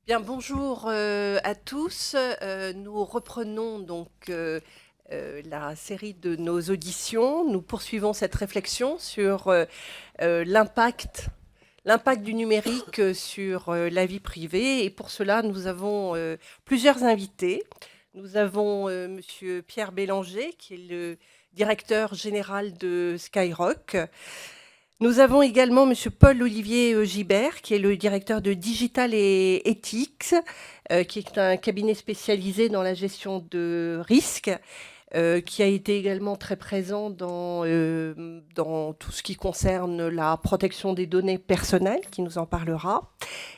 Bien, bonjour à tous. Nous reprenons donc la série de nos auditions. Nous poursuivons cette réflexion sur l'impact du numérique sur la vie privée. Et pour cela, nous avons plusieurs invités. Nous avons Monsieur Pierre Bélanger, qui est le directeur général de Skyrock. Nous avons également Monsieur Paul-Olivier Gibert, qui est le directeur de Digital et Ethics, qui est un cabinet spécialisé dans la gestion de risques, qui a été également très présent dans tout ce qui concerne la protection des données personnelles, qui nous en parlera.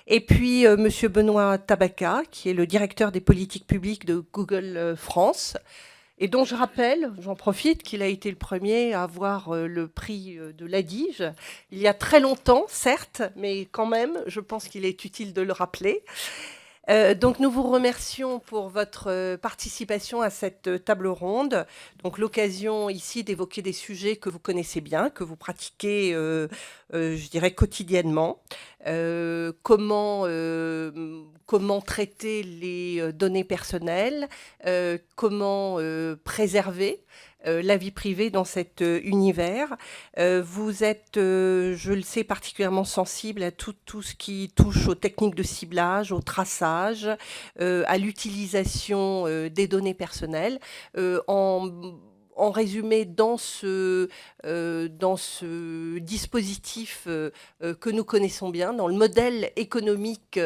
Et puis Monsieur Benoît Tabaka, qui est le directeur des politiques publiques de Google France, et dont je rappelle, j'en profite, qu'il a été le premier à avoir le prix de l'Adige, il y a très longtemps, certes, mais quand même, je pense qu'il est utile de le rappeler. Donc nous vous remercions pour votre participation à cette table ronde. Donc l'occasion ici d'évoquer des sujets que vous connaissez bien, que vous pratiquez, je dirais, quotidiennement. Comment traiter les données personnelles, comment préserver la vie privée dans cet univers. Vous êtes, je le sais, particulièrement sensible à tout ce qui touche aux techniques de ciblage, au traçage, à l'utilisation des données personnelles. En résumé, dans ce dispositif que nous connaissons bien, dans le modèle économique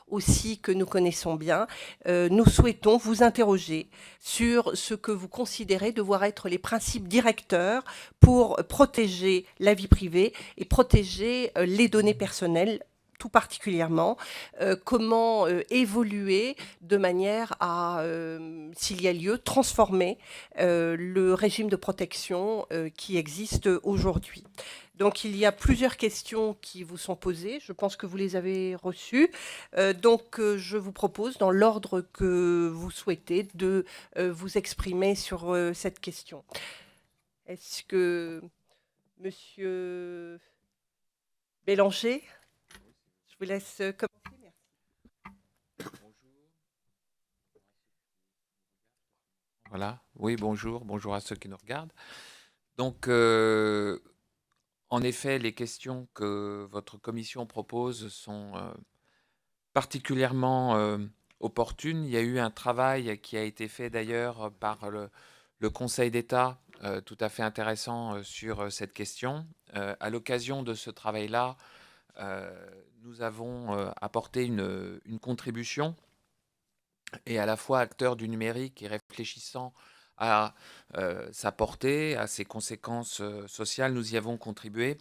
aussi que nous connaissons bien, nous souhaitons vous interroger sur ce que vous considérez devoir être les principes directeurs pour protéger la vie privée et protéger les données personnelles tout particulièrement, comment évoluer de manière à, s'il y a lieu, transformer le régime de protection qui existe aujourd'hui. Donc il y a plusieurs questions qui vous sont posées, je pense que vous les avez reçues. Je vous propose, dans l'ordre que vous souhaitez, de vous exprimer sur cette question. Est-ce que Monsieur Bélanger, je vous laisse commencer. Merci. Voilà, oui, bonjour, bonjour à ceux qui nous regardent. Donc, en effet, les questions que votre commission propose sont particulièrement opportunes. Il y a eu un travail qui a été fait d'ailleurs par le Conseil d'État, tout à fait intéressant sur cette question. À l'occasion de ce travail-là, nous avons apporté une contribution, et à la fois acteur du numérique et réfléchissant à sa portée, à ses conséquences sociales, nous y avons contribué.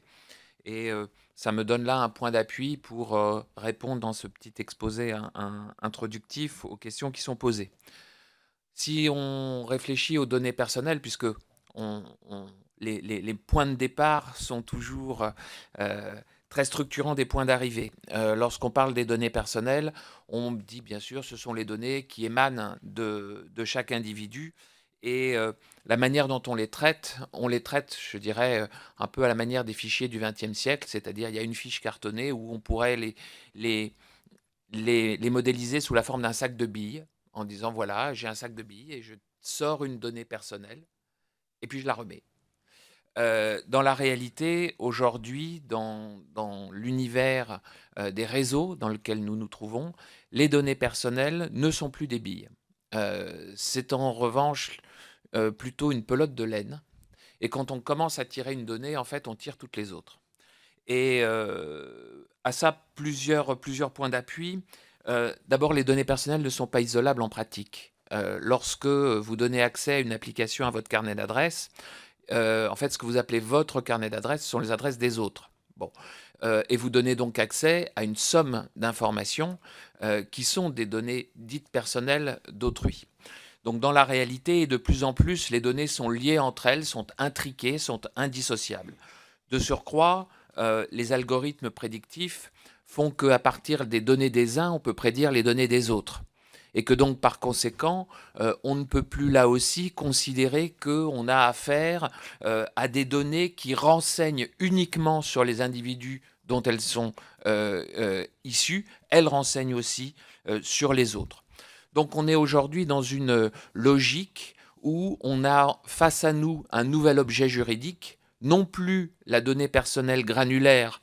Et ça me donne là un point d'appui pour répondre dans ce petit exposé introductif aux questions qui sont posées. Si on réfléchit aux données personnelles, puisque on- on- les points de départ sont toujours très structurants des points d'arrivée. Lorsqu'on parle des données personnelles, on dit bien sûr ce sont les données qui émanent de chaque individu, et la manière dont on les traite, je dirais, un peu à la manière des fichiers du XXe siècle, c'est-à-dire il y a une fiche cartonnée où on pourrait les, les modéliser sous la forme d'un sac de billes, en disant voilà, j'ai un sac de billes et je sors une donnée personnelle et puis je la remets. Dans la réalité, aujourd'hui, dans l'univers des réseaux dans lequel nous nous trouvons, les données personnelles ne sont plus des billes. C'est en revanche plutôt une pelote de laine. Et quand on commence à tirer une donnée, en fait, on tire toutes les autres. Et à ça, plusieurs points d'appui. D'abord, les données personnelles ne sont pas isolables en pratique. Lorsque vous donnez accès à une application à votre carnet d'adresses, en fait, ce que vous appelez votre carnet d'adresses sont les adresses des autres. Bon. Et vous donnez donc accès à une somme d'informations qui sont des données dites personnelles d'autrui. Donc dans la réalité, de plus en plus, les données sont liées entre elles, sont intriquées, sont indissociables. De surcroît, les algorithmes prédictifs font qu'à partir des données des uns, on peut prédire les données des autres. Et que donc, par conséquent, on ne peut plus là aussi considérer qu'on a affaire à des données qui renseignent uniquement sur les individus dont elles sont issues, elles renseignent aussi sur les autres. Donc on est aujourd'hui dans une logique où on a face à nous un nouvel objet juridique, non plus la donnée personnelle granulaire,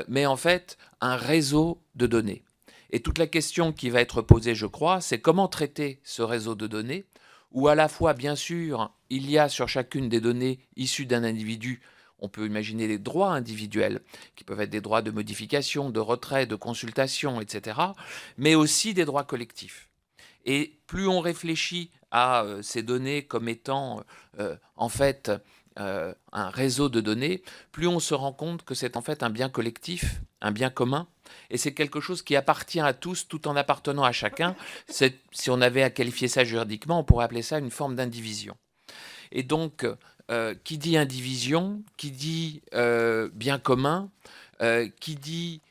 mais en fait un réseau de données. Et toute la question qui va être posée, je crois, c'est comment traiter ce réseau de données, où à la fois, bien sûr, il y a sur chacune des données issues d'un individu, on peut imaginer des droits individuels, qui peuvent être des droits de modification, de retrait, de consultation, etc., mais aussi des droits collectifs. Et plus on réfléchit à ces données comme étant en fait un réseau de données, plus on se rend compte que c'est en fait un bien collectif, un bien commun, et c'est quelque chose qui appartient à tous tout en appartenant à chacun. Si on avait à qualifier ça juridiquement, on pourrait appeler ça une forme d'indivision. Et donc, qui dit indivision, qui dit bien commun, qui dit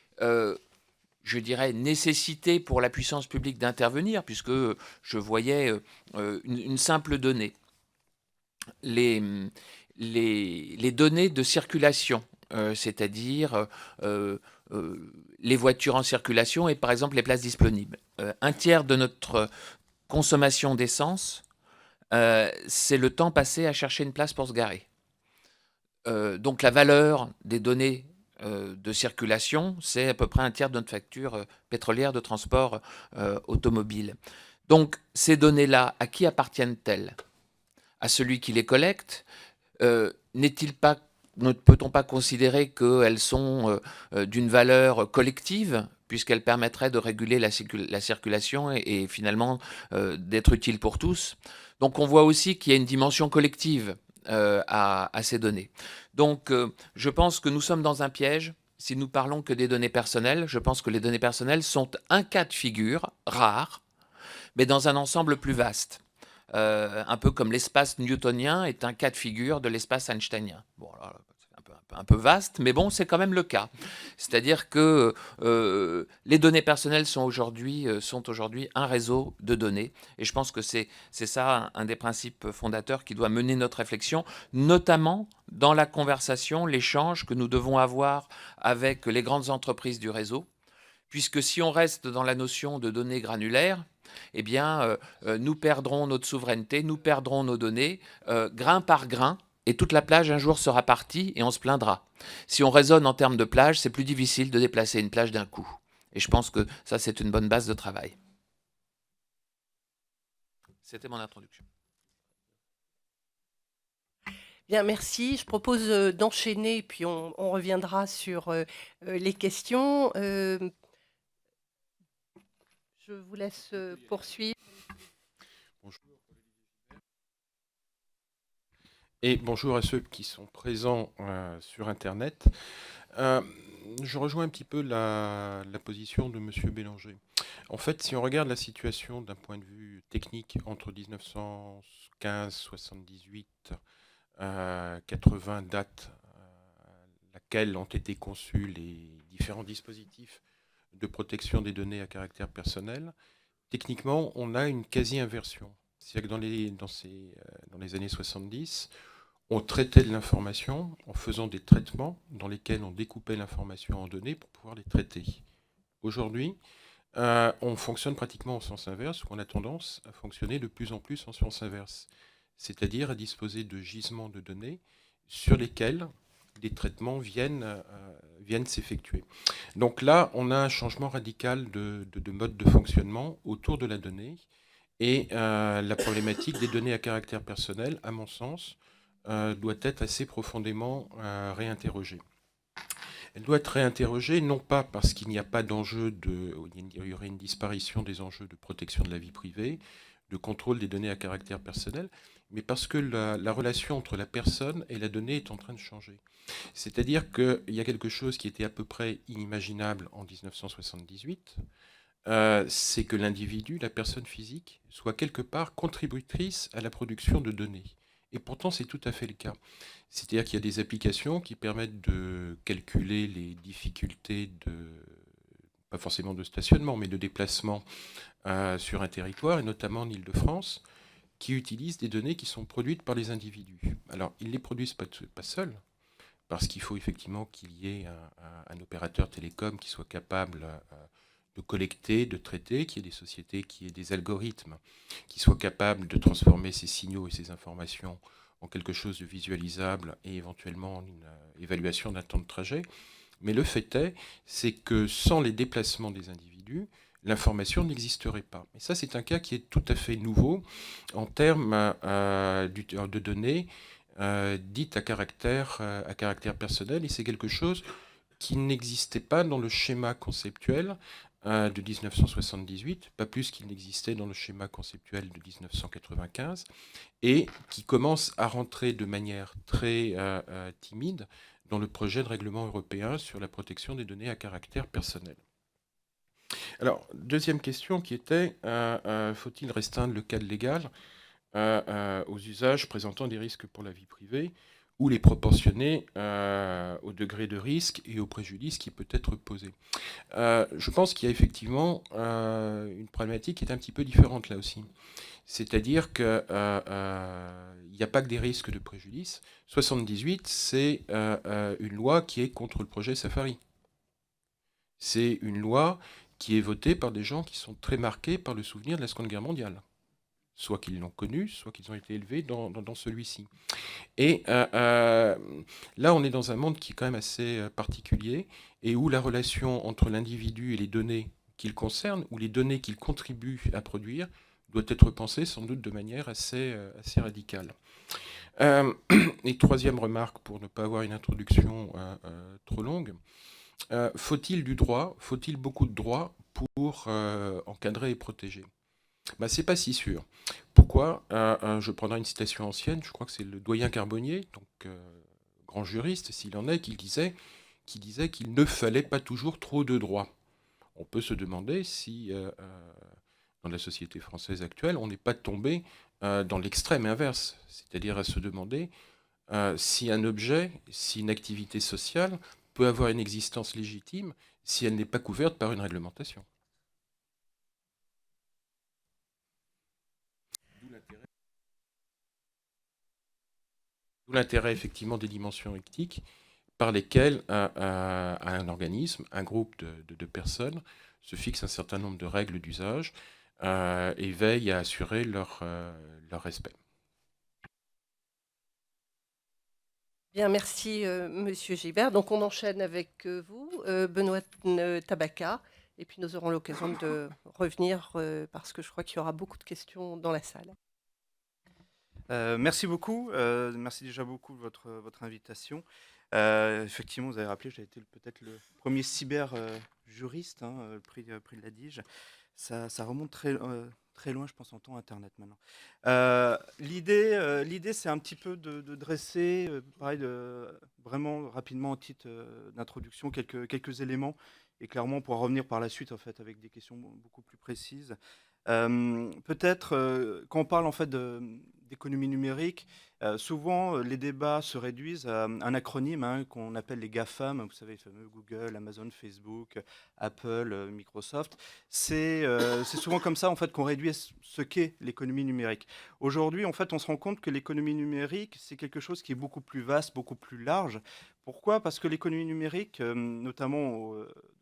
je dirais, nécessité pour la puissance publique d'intervenir, puisque je voyais une simple donnée. Les données de circulation, c'est-à-dire les voitures en circulation et par exemple les places disponibles. Un tiers de notre consommation d'essence, c'est le temps passé à chercher une place pour se garer. Donc la valeur des données de circulation, c'est à peu près un tiers de notre facture pétrolière de transport automobile. Donc ces données-là, à qui appartiennent-elles? À celui qui les collecte? Ne peut-on pas considérer qu'elles sont d'une valeur collective, puisqu'elles permettraient de réguler la circulation et finalement d'être utiles pour tous? Donc on voit aussi qu'il y a une dimension collective à ces données. Donc je pense que nous sommes dans un piège. Si nous parlons que des données personnelles, je pense que les données personnelles sont un cas de figure rare, mais dans un ensemble plus vaste. Un peu comme l'espace newtonien est un cas de figure de l'espace einsteinien. Bon, alors, c'est un peu vaste, mais bon, c'est quand même le cas. C'est-à-dire que les données personnelles sont aujourd'hui un réseau de données. Et je pense que c'est ça un des principes fondateurs qui doit mener notre réflexion, notamment dans la conversation, l'échange que nous devons avoir avec les grandes entreprises du réseau. Puisque si on reste dans la notion de données granulaires, eh bien, nous perdrons notre souveraineté, nous perdrons nos données, grain par grain, et toute la plage un jour sera partie et on se plaindra. Si on raisonne en termes de plage, c'est plus difficile de déplacer une plage d'un coup. Et je pense que ça, c'est une bonne base de travail. C'était mon introduction. Bien, merci. Je propose d'enchaîner, puis on reviendra sur les questions. Je vous laisse poursuivre. Bonjour. Et bonjour à ceux qui sont présents sur Internet. Je rejoins un petit peu la position de M. Bélanger. En fait, si on regarde la situation d'un point de vue technique entre 1915, 78, 80, date à laquelle ont été conçus les différents dispositifs de protection des données à caractère personnel, techniquement, on a une quasi-inversion. C'est-à-dire que dans les années 70, on traitait de l'information en faisant des traitements dans lesquels on découpait l'information en données pour pouvoir les traiter. Aujourd'hui, on fonctionne pratiquement au sens inverse, où on a tendance à fonctionner de plus en plus en sens inverse, c'est-à-dire à disposer de gisements de données sur lesquels des traitements viennent s'effectuer. Donc là, on a un changement radical de mode de fonctionnement autour de la donnée, et la problématique des données à caractère personnel, à mon sens, doit être assez profondément réinterrogée. Elle doit être réinterrogée, non pas parce qu'il n'y a pas d'enjeu il y aurait une disparition des enjeux de protection de la vie privée, de contrôle des données à caractère personnel, mais parce que la relation entre la personne et la donnée est en train de changer. C'est-à-dire qu'il y a quelque chose qui était à peu près inimaginable en 1978, c'est que l'individu, la personne physique, soit quelque part contributrice à la production de données. Et pourtant, c'est tout à fait le cas. C'est-à-dire qu'il y a des applications qui permettent de calculer les difficultés pas forcément de stationnement, mais de déplacement sur un territoire, et notamment en Île-de-France, qui utilisent des données qui sont produites par les individus. Alors, ils ne les produisent pas seuls, parce qu'il faut effectivement qu'il y ait un opérateur télécom qui soit capable de collecter, de traiter, qu'il y ait des sociétés, qu'il y ait des algorithmes qui soient capables de transformer ces signaux et ces informations en quelque chose de visualisable et éventuellement une évaluation d'un temps de trajet. Mais le fait est, c'est que sans les déplacements des individus, l'information n'existerait pas. Et ça, c'est un cas qui est tout à fait nouveau en termes de données dites à caractère personnel, et c'est quelque chose qui n'existait pas dans le schéma conceptuel de 1978, pas plus qu'il n'existait dans le schéma conceptuel de 1995, et qui commence à rentrer de manière très timide dans le projet de règlement européen sur la protection des données à caractère personnel. Alors, deuxième question qui était, faut-il restreindre le cadre légal aux usages présentant des risques pour la vie privée ou les proportionner au degré de risque et au préjudice qui peut être posé. Je pense qu'il y a effectivement une problématique qui est un petit peu différente là aussi. C'est-à-dire qu'il n'y a pas que des risques de préjudice. 78, c'est une loi qui est contre le projet Safari. C'est une loi qui est votée par des gens qui sont très marqués par le souvenir de la Seconde Guerre mondiale. Soit qu'ils l'ont connu, soit qu'ils ont été élevés dans celui-ci. Et là, on est dans un monde qui est quand même assez particulier, et où la relation entre l'individu et les données qu'il concerne, ou les données qu'il contribue à produire, doit être pensée sans doute de manière assez radicale. Et troisième remarque, pour ne pas avoir une introduction trop longue, faut-il du droit, faut-il beaucoup de droit pour encadrer et protéger ? Bah, c'est pas si sûr. Pourquoi je prendrai une citation ancienne, je crois que c'est le doyen Carbonnier, donc grand juriste, s'il en est, qui disait qu'il ne fallait pas toujours trop de droits. On peut se demander si, dans la société française actuelle, on n'est pas tombé dans l'extrême inverse, c'est-à-dire à se demander si un objet, si une activité sociale peut avoir une existence légitime si elle n'est pas couverte par une réglementation. D'où l'intérêt effectivement des dimensions éthiques par lesquelles un organisme, un groupe de personnes se fixe un certain nombre de règles d'usage et veille à assurer leur respect. Bien, merci Monsieur Gilbert. Donc on enchaîne avec vous, Benoît Tabaka, et puis nous aurons l'occasion de revenir parce que je crois qu'il y aura beaucoup de questions dans la salle. Merci beaucoup. Merci déjà beaucoup de votre invitation. Effectivement, vous avez rappelé, j'ai été peut-être le premier cyber-juriste, le prix de la DIGE. Ça remonte très loin, je pense, en temps Internet maintenant. L'idée, c'est un petit peu de dresser, pareil, vraiment rapidement, en titre d'introduction, quelques éléments. Et clairement, on pourra revenir par la suite, en fait, avec des questions beaucoup plus précises. Peut-être, quand on parle en fait d'économie numérique, souvent les débats se réduisent à un acronyme qu'on appelle les GAFAM, vous savez, les fameux Google, Amazon, Facebook, Apple, Microsoft. C'est souvent comme ça en fait qu'on réduit ce qu'est l'économie numérique. Aujourd'hui, en fait, on se rend compte que l'économie numérique, c'est quelque chose qui est beaucoup plus vaste, beaucoup plus large. Pourquoi ? Parce que l'économie numérique, notamment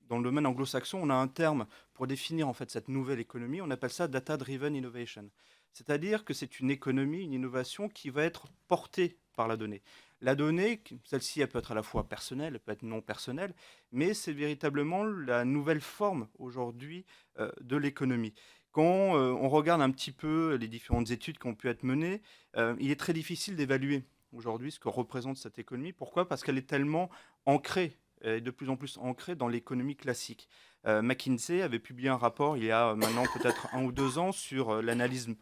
dans le domaine anglo-saxon, on a un terme pour définir en fait cette nouvelle économie, on appelle ça data-driven innovation. C'est-à-dire que c'est une économie, une innovation qui va être portée par la donnée. La donnée, celle-ci, elle peut être à la fois personnelle, elle peut être non personnelle, mais c'est véritablement la nouvelle forme aujourd'hui de l'économie. Quand on regarde un petit peu les différentes études qui ont pu être menées, il est très difficile d'évaluer aujourd'hui ce que représente cette économie. Pourquoi ? Parce qu'elle est tellement ancrée, et de plus en plus ancrée dans l'économie classique. McKinsey avait publié un rapport il y a maintenant peut-être 1 ou 2 ans sur l'analyse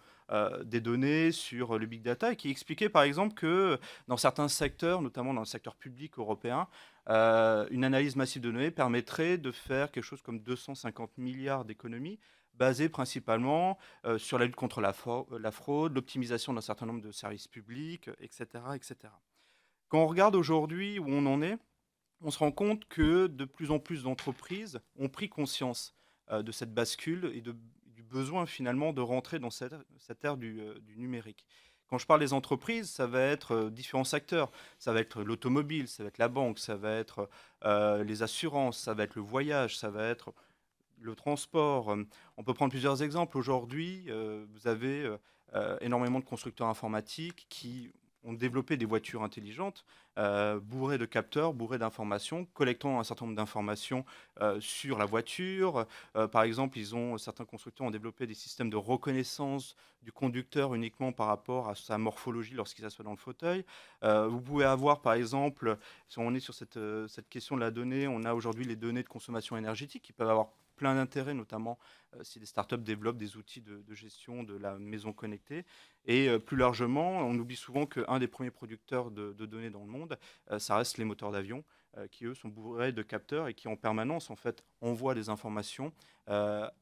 des données, sur le big data, et qui expliquait par exemple que dans certains secteurs, notamment dans le secteur public européen, une analyse massive de données permettrait de faire quelque chose comme 250 milliards d'économies, basées principalement sur la lutte contre la fraude, l'optimisation d'un certain nombre de services publics, etc., etc. Quand on regarde aujourd'hui où on en est, on se rend compte que de plus en plus d'entreprises ont pris conscience de cette bascule et du besoin finalement de rentrer dans cette ère du numérique. Quand je parle des entreprises, ça va être différents secteurs. Ça va être l'automobile, ça va être la banque, ça va être les assurances, ça va être le voyage, ça va être le transport. On peut prendre plusieurs exemples. Aujourd'hui, vous avez énormément de constructeurs informatiques qui ont développé des voitures intelligentes, bourrées de capteurs, bourrées d'informations, collectant un certain nombre d'informations sur la voiture. Par exemple, certains constructeurs ont développé des systèmes de reconnaissance du conducteur uniquement par rapport à sa morphologie lorsqu'il s'assoit dans le fauteuil. Vous pouvez avoir, par exemple, si on est sur cette question de la donnée, on a aujourd'hui les données de consommation énergétique qui peuvent avoir plein d'intérêts, notamment si des startups développent des outils de gestion de la maison connectée. Et plus largement, on oublie souvent qu'un des premiers producteurs de données dans le monde, ça reste les moteurs d'avion, qui eux sont bourrés de capteurs et qui en permanence en fait envoient des informations à-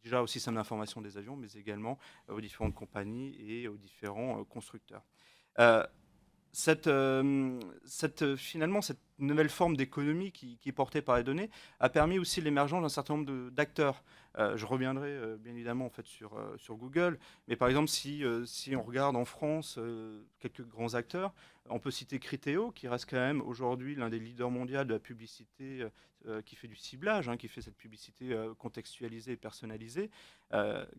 déjà au système d'information des avions, mais également aux différentes compagnies et aux différents constructeurs. Euh, finalement, cette nouvelle forme d'économie qui est portée par les données a permis aussi l'émergence d'un certain nombre d'acteurs. Je reviendrai bien évidemment en fait, sur Google, mais par exemple, si on regarde en France quelques grands acteurs, on peut citer Criteo, qui reste quand même aujourd'hui l'un des leaders mondiaux de la publicité qui fait du ciblage, qui fait cette publicité contextualisée et personnalisée,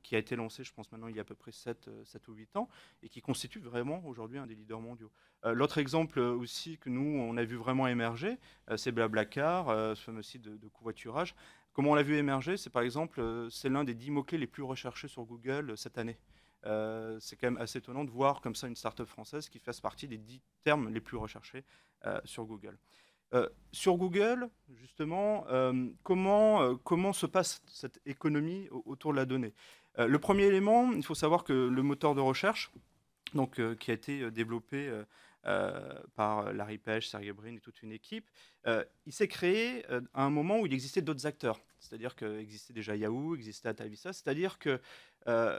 qui a été lancée, je pense maintenant, il y a à peu près 7 ou 8 ans, et qui constitue vraiment aujourd'hui un des leaders mondiaux. L'autre exemple aussi que nous, on a vu vraiment émerger, c'est Blablacar, ce fameux site de covoiturage. Comment on l'a vu émerger? C'est par exemple, c'est l'un des 10 mots-clés les plus recherchés sur Google cette année. C'est quand même assez étonnant de voir comme ça une start-up française qui fasse partie des 10 termes les plus recherchés sur Google. Sur Google, justement, comment se passe cette économie autour de la donnée? Le premier élément, il faut savoir que le moteur de recherche, donc, qui a été développé par Larry Page, Sergey Brin et toute une équipe. Il s'est créé à un moment où il existait d'autres acteurs. C'est-à-dire qu'existait déjà Yahoo, existait Altavista. C'est-à-dire que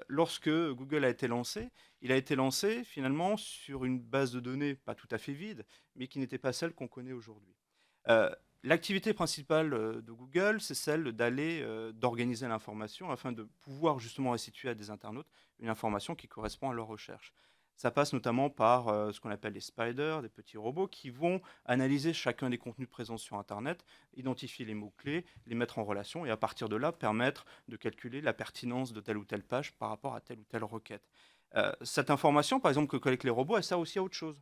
lorsque Google a été lancé, il a été lancé finalement sur une base de données pas tout à fait vide, mais qui n'était pas celle qu'on connaît aujourd'hui. Euh, L'activité principale de Google, c'est celle d'organiser l'information afin de pouvoir justement restituer à des internautes une information qui correspond à leur recherche. Ça passe notamment par ce qu'on appelle les spiders, des petits robots qui vont analyser chacun des contenus présents sur Internet, identifier les mots-clés, les mettre en relation et à partir de là permettre de calculer la pertinence de telle ou telle page par rapport à telle ou telle requête. Cette information, par exemple, que collectent les robots, elle sert aussi à autre chose.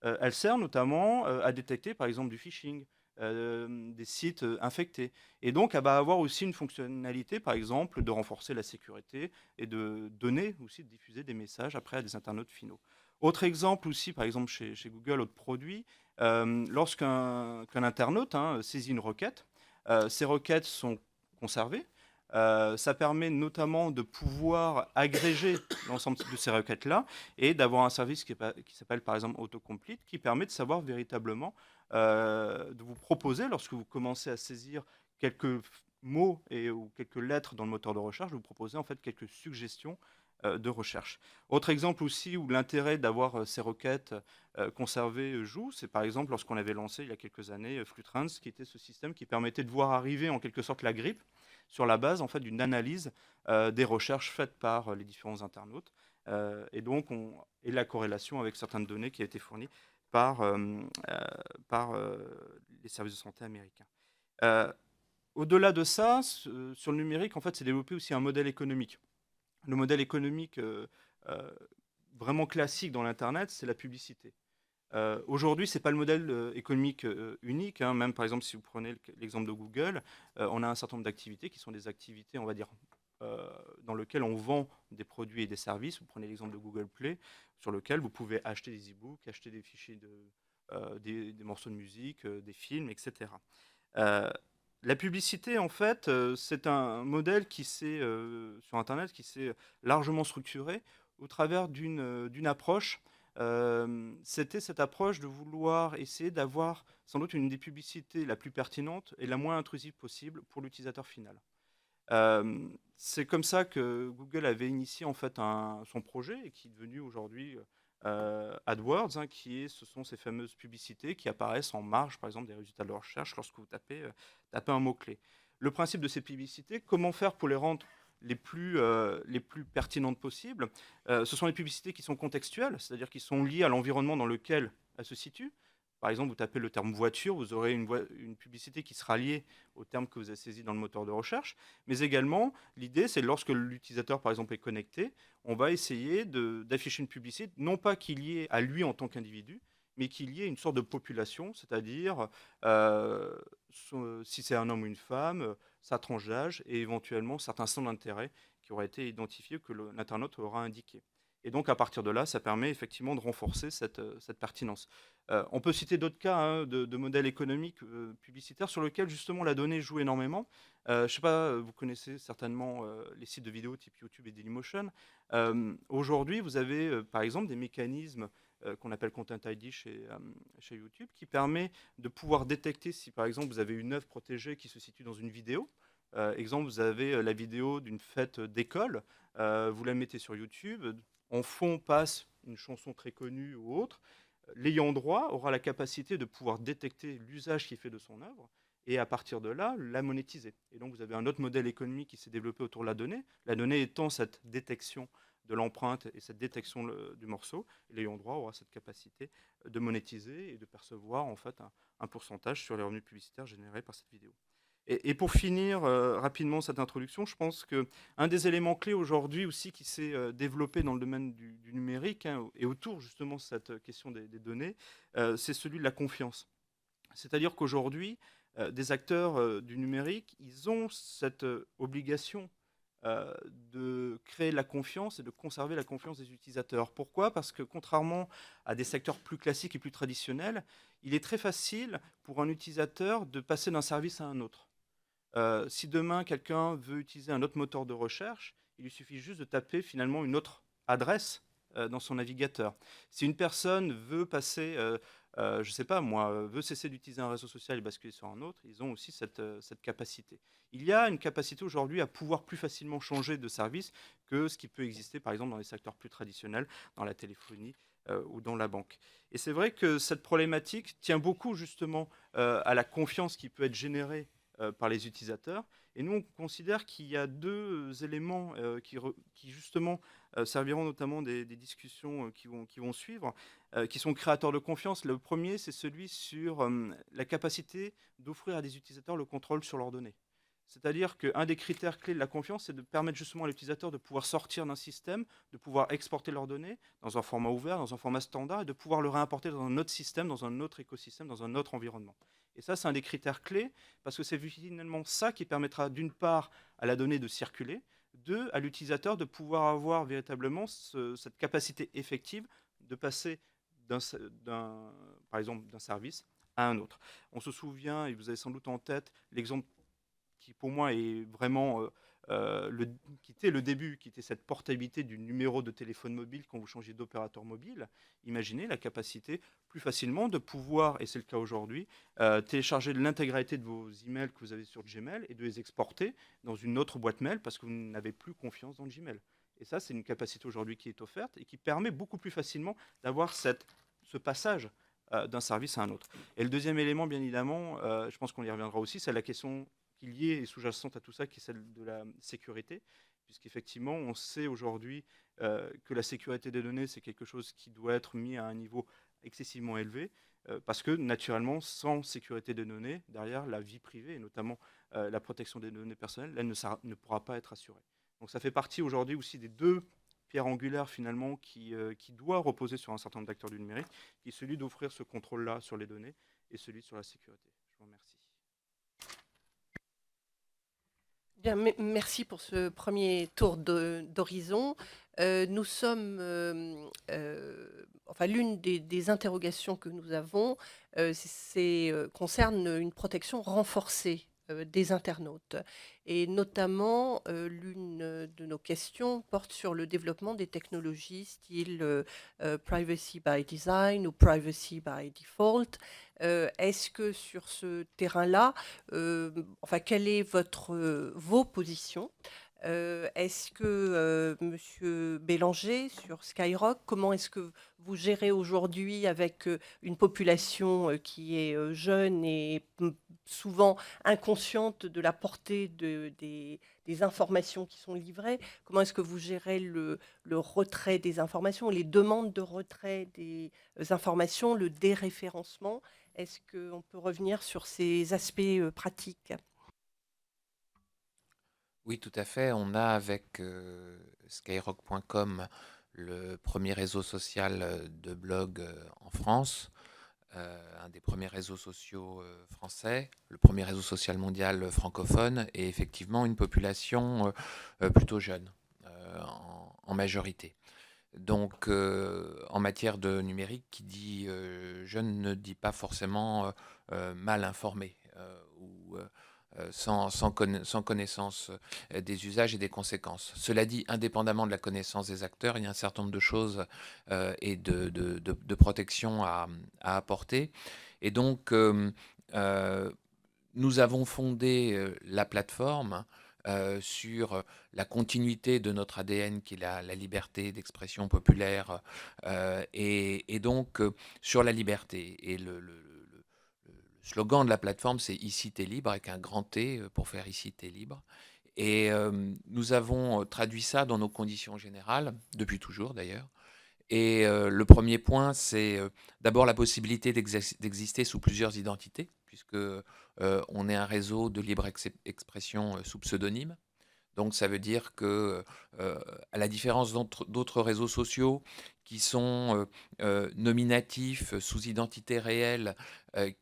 Elle sert notamment à détecter, par exemple, du phishing, des sites infectés. Et donc, elle va avoir aussi une fonctionnalité, par exemple, de renforcer la sécurité et de donner aussi, de diffuser des messages après à des internautes finaux. Autre exemple aussi, par exemple, chez Google, autre produit, lorsqu'un internaute saisit une requête, ces requêtes sont conservées. Ça permet notamment de pouvoir agréger l'ensemble de ces requêtes-là et d'avoir un service qui s'appelle par exemple Autocomplete qui permet de savoir véritablement, de vous proposer, lorsque vous commencez à saisir quelques mots ou quelques lettres dans le moteur de recherche, de vous proposer en fait quelques suggestions de recherche. Autre exemple aussi où l'intérêt d'avoir ces requêtes conservées joue, c'est par exemple lorsqu'on avait lancé il y a quelques années Flutrans, qui était ce système qui permettait de voir arriver en quelque sorte la grippe sur la base en fait d'une analyse des recherches faites par les différents internautes et donc et la corrélation avec certaines données qui a été fournie par, les services de santé américains. Euh, Au-delà de ça, sur le numérique, en fait, c'est développé aussi un modèle économique. Le modèle économique vraiment classique dans l'Internet, c'est la publicité. Aujourd'hui, ce n'est pas le modèle économique unique. Même par exemple, si vous prenez l'exemple de Google, on a un certain nombre d'activités qui sont des activités, on va dire, dans lesquelles on vend des produits et des services. Vous prenez l'exemple de Google Play, sur lequel vous pouvez acheter des e-books, acheter des fichiers, des morceaux de musique, des films, etc. La publicité, en fait, c'est un modèle sur Internet qui s'est largement structuré au travers d'une approche. C'était cette approche de vouloir essayer d'avoir sans doute une des publicités la plus pertinente et la moins intrusive possible pour l'utilisateur final. C'est comme ça que Google avait initié en fait son projet et qui est devenu aujourd'hui AdWords, ce sont ces fameuses publicités qui apparaissent en marge, par exemple, des résultats de recherche lorsque vous tapez un mot-clé. Le principe de ces publicités, comment faire pour les rendre les plus pertinentes possibles. Ce sont les publicités qui sont contextuelles, c'est-à-dire qui sont liées à l'environnement dans lequel elles se situent. Par exemple, vous tapez le terme voiture, vous aurez une publicité qui sera liée au terme que vous avez saisi dans le moteur de recherche. Mais également, l'idée, c'est lorsque l'utilisateur, par exemple, est connecté, on va essayer d'afficher une publicité, non pas qu'il y ait à lui en tant qu'individu, mais qu'il y ait une sorte de population, c'est-à-dire si c'est un homme ou une femme, sa tranche d'âge et éventuellement certains centres d'intérêt qui auraient été identifiés que l'internaute aura indiqué. Et donc, à partir de là, ça permet effectivement de renforcer cette pertinence. On peut citer d'autres cas de modèles économiques publicitaires sur lesquels justement la donnée joue énormément. Je ne sais pas, vous connaissez certainement les sites de vidéos type YouTube et Dailymotion. Aujourd'hui, vous avez par exemple des mécanismes qu'on appelle Content ID chez YouTube, qui permet de pouvoir détecter si par exemple vous avez une œuvre protégée qui se situe dans une vidéo. Exemple, vous avez la vidéo d'une fête d'école, vous la mettez sur YouTube, en fond passe une chanson très connue ou autre. L'ayant droit aura la capacité de pouvoir détecter l'usage qu'il fait de son œuvre et à partir de là, la monétiser. Et donc vous avez un autre modèle économique qui s'est développé autour de la donnée étant cette détection de l'empreinte et cette détection du morceau. L'ayant droit aura cette capacité de monétiser et de percevoir en fait un pourcentage sur les revenus publicitaires générés par cette vidéo. Et pour finir rapidement cette introduction, je pense qu'un des éléments clés aujourd'hui aussi qui s'est développé dans le domaine du numérique et autour justement de cette question des données, c'est celui de la confiance. C'est-à-dire qu'aujourd'hui, des acteurs du numérique, ils ont cette obligation de créer la confiance et de conserver la confiance des utilisateurs. Pourquoi ? Parce que contrairement à des secteurs plus classiques et plus traditionnels, il est très facile pour un utilisateur de passer d'un service à un autre. Si demain quelqu'un veut utiliser un autre moteur de recherche, il lui suffit juste de taper finalement une autre adresse dans son navigateur. Si une personne veut passer, je ne sais pas moi, veut cesser d'utiliser un réseau social et basculer sur un autre, ils ont aussi cette capacité. Il y a une capacité aujourd'hui à pouvoir plus facilement changer de service que ce qui peut exister par exemple dans les secteurs plus traditionnels, dans la téléphonie ou dans la banque. Et c'est vrai que cette problématique tient beaucoup justement à la confiance qui peut être générée par les utilisateurs. Et nous, on considère qu'il y a deux éléments qui justement serviront notamment des discussions qui vont suivre, qui sont créateurs de confiance. Le premier, c'est celui sur la capacité d'offrir à des utilisateurs le contrôle sur leurs données. C'est-à-dire qu'un des critères clés de la confiance, c'est de permettre justement à l'utilisateur de pouvoir sortir d'un système, de pouvoir exporter leurs données dans un format ouvert, dans un format standard, et de pouvoir le réimporter dans un autre système, dans un autre écosystème, dans un autre environnement. Et ça, c'est un des critères clés, parce que c'est finalement ça qui permettra d'une part à la donnée de circuler, deux, à l'utilisateur de pouvoir avoir véritablement cette capacité effective de passer par exemple d'un service à un autre. On se souvient, et vous avez sans doute en tête, l'exemple qui pour moi est vraiment qui était le début, qui était cette portabilité du numéro de téléphone mobile quand vous changez d'opérateur mobile. Imaginez la capacité plus facilement de pouvoir, et c'est le cas aujourd'hui, télécharger l'intégralité de vos emails que vous avez sur Gmail et de les exporter dans une autre boîte mail parce que vous n'avez plus confiance dans Gmail. Et ça, c'est une capacité aujourd'hui qui est offerte et qui permet beaucoup plus facilement d'avoir ce passage d'un service à un autre. Et le deuxième élément, bien évidemment, je pense qu'on y reviendra aussi, c'est la question liée et sous-jacente à tout ça, qui est celle de la sécurité, puisqu'effectivement, on sait aujourd'hui que la sécurité des données, c'est quelque chose qui doit être mis à un niveau excessivement élevé, parce que naturellement, sans sécurité des données, derrière la vie privée, et notamment la protection des données personnelles, elle ne pourra pas être assurée. Donc ça fait partie aujourd'hui aussi des deux pierres angulaires finalement qui doit reposer sur un certain nombre d'acteurs du numérique, qui est celui d'offrir ce contrôle-là sur les données et celui sur la sécurité. Je vous remercie. Bien, merci pour ce premier tour d'horizon. Nous sommes, enfin, l'une des interrogations que nous avons concerne une protection renforcée des internautes. Et notamment, l'une de nos questions porte sur le développement des technologies style privacy by design ou privacy by default. Est-ce que sur ce terrain-là, enfin, quelle est vos positions? Est-ce que, Monsieur Bélanger, sur Skyrock, comment est-ce que vous gérez aujourd'hui avec une population qui est jeune et souvent inconsciente de la portée des des informations qui sont livrées. Comment est-ce que vous gérez le retrait des informations, les demandes de retrait des informations, le déréférencement? Est-ce qu'on peut revenir sur ces aspects pratiques? Oui, tout à fait. On a avec skyrock.com le premier réseau social de blog en France, un des premiers réseaux sociaux français, le premier réseau social mondial francophone, et effectivement une population plutôt jeune en majorité. Donc, en matière de numérique, qui dit jeune ne dit pas forcément mal informé ou sans connaissance des usages et des conséquences. Cela dit, indépendamment de la connaissance des acteurs, il y a un certain nombre de choses et de protection à apporter. Et donc, nous avons fondé la plateforme sur la continuité de notre ADN, qui est la liberté d'expression populaire, et donc sur la liberté. Et le slogan de la plateforme, c'est Ici t'es libre, avec un grand T pour faire Ici t'es libre. Et nous avons traduit ça dans nos conditions générales, depuis toujours d'ailleurs. Et le premier point, c'est d'abord la possibilité d'exister sous plusieurs identités, puisque on est un réseau de libre expression sous pseudonyme. Donc ça veut dire que, à la différence d'autres réseaux sociaux qui sont nominatifs, sous identité réelle,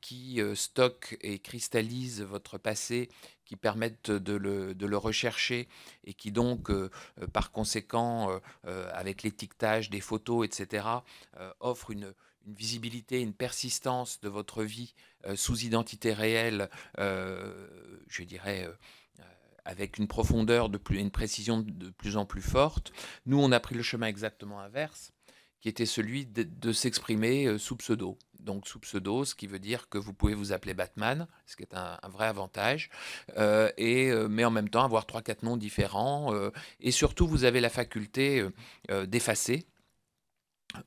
qui stockent et cristallisent votre passé, qui permettent de le rechercher et qui donc, par conséquent, avec l'étiquetage des photos, etc., offrent une visibilité, une persistance de votre vie sous identité réelle, je dirais, avec une profondeur une précision de plus en plus forte. Nous, on a pris le chemin exactement inverse, qui était celui de s'exprimer sous pseudo. Donc sous pseudo, ce qui veut dire que vous pouvez vous appeler Batman, ce qui est un vrai avantage, mais en même temps avoir 3-4 noms différents, et surtout vous avez la faculté d'effacer.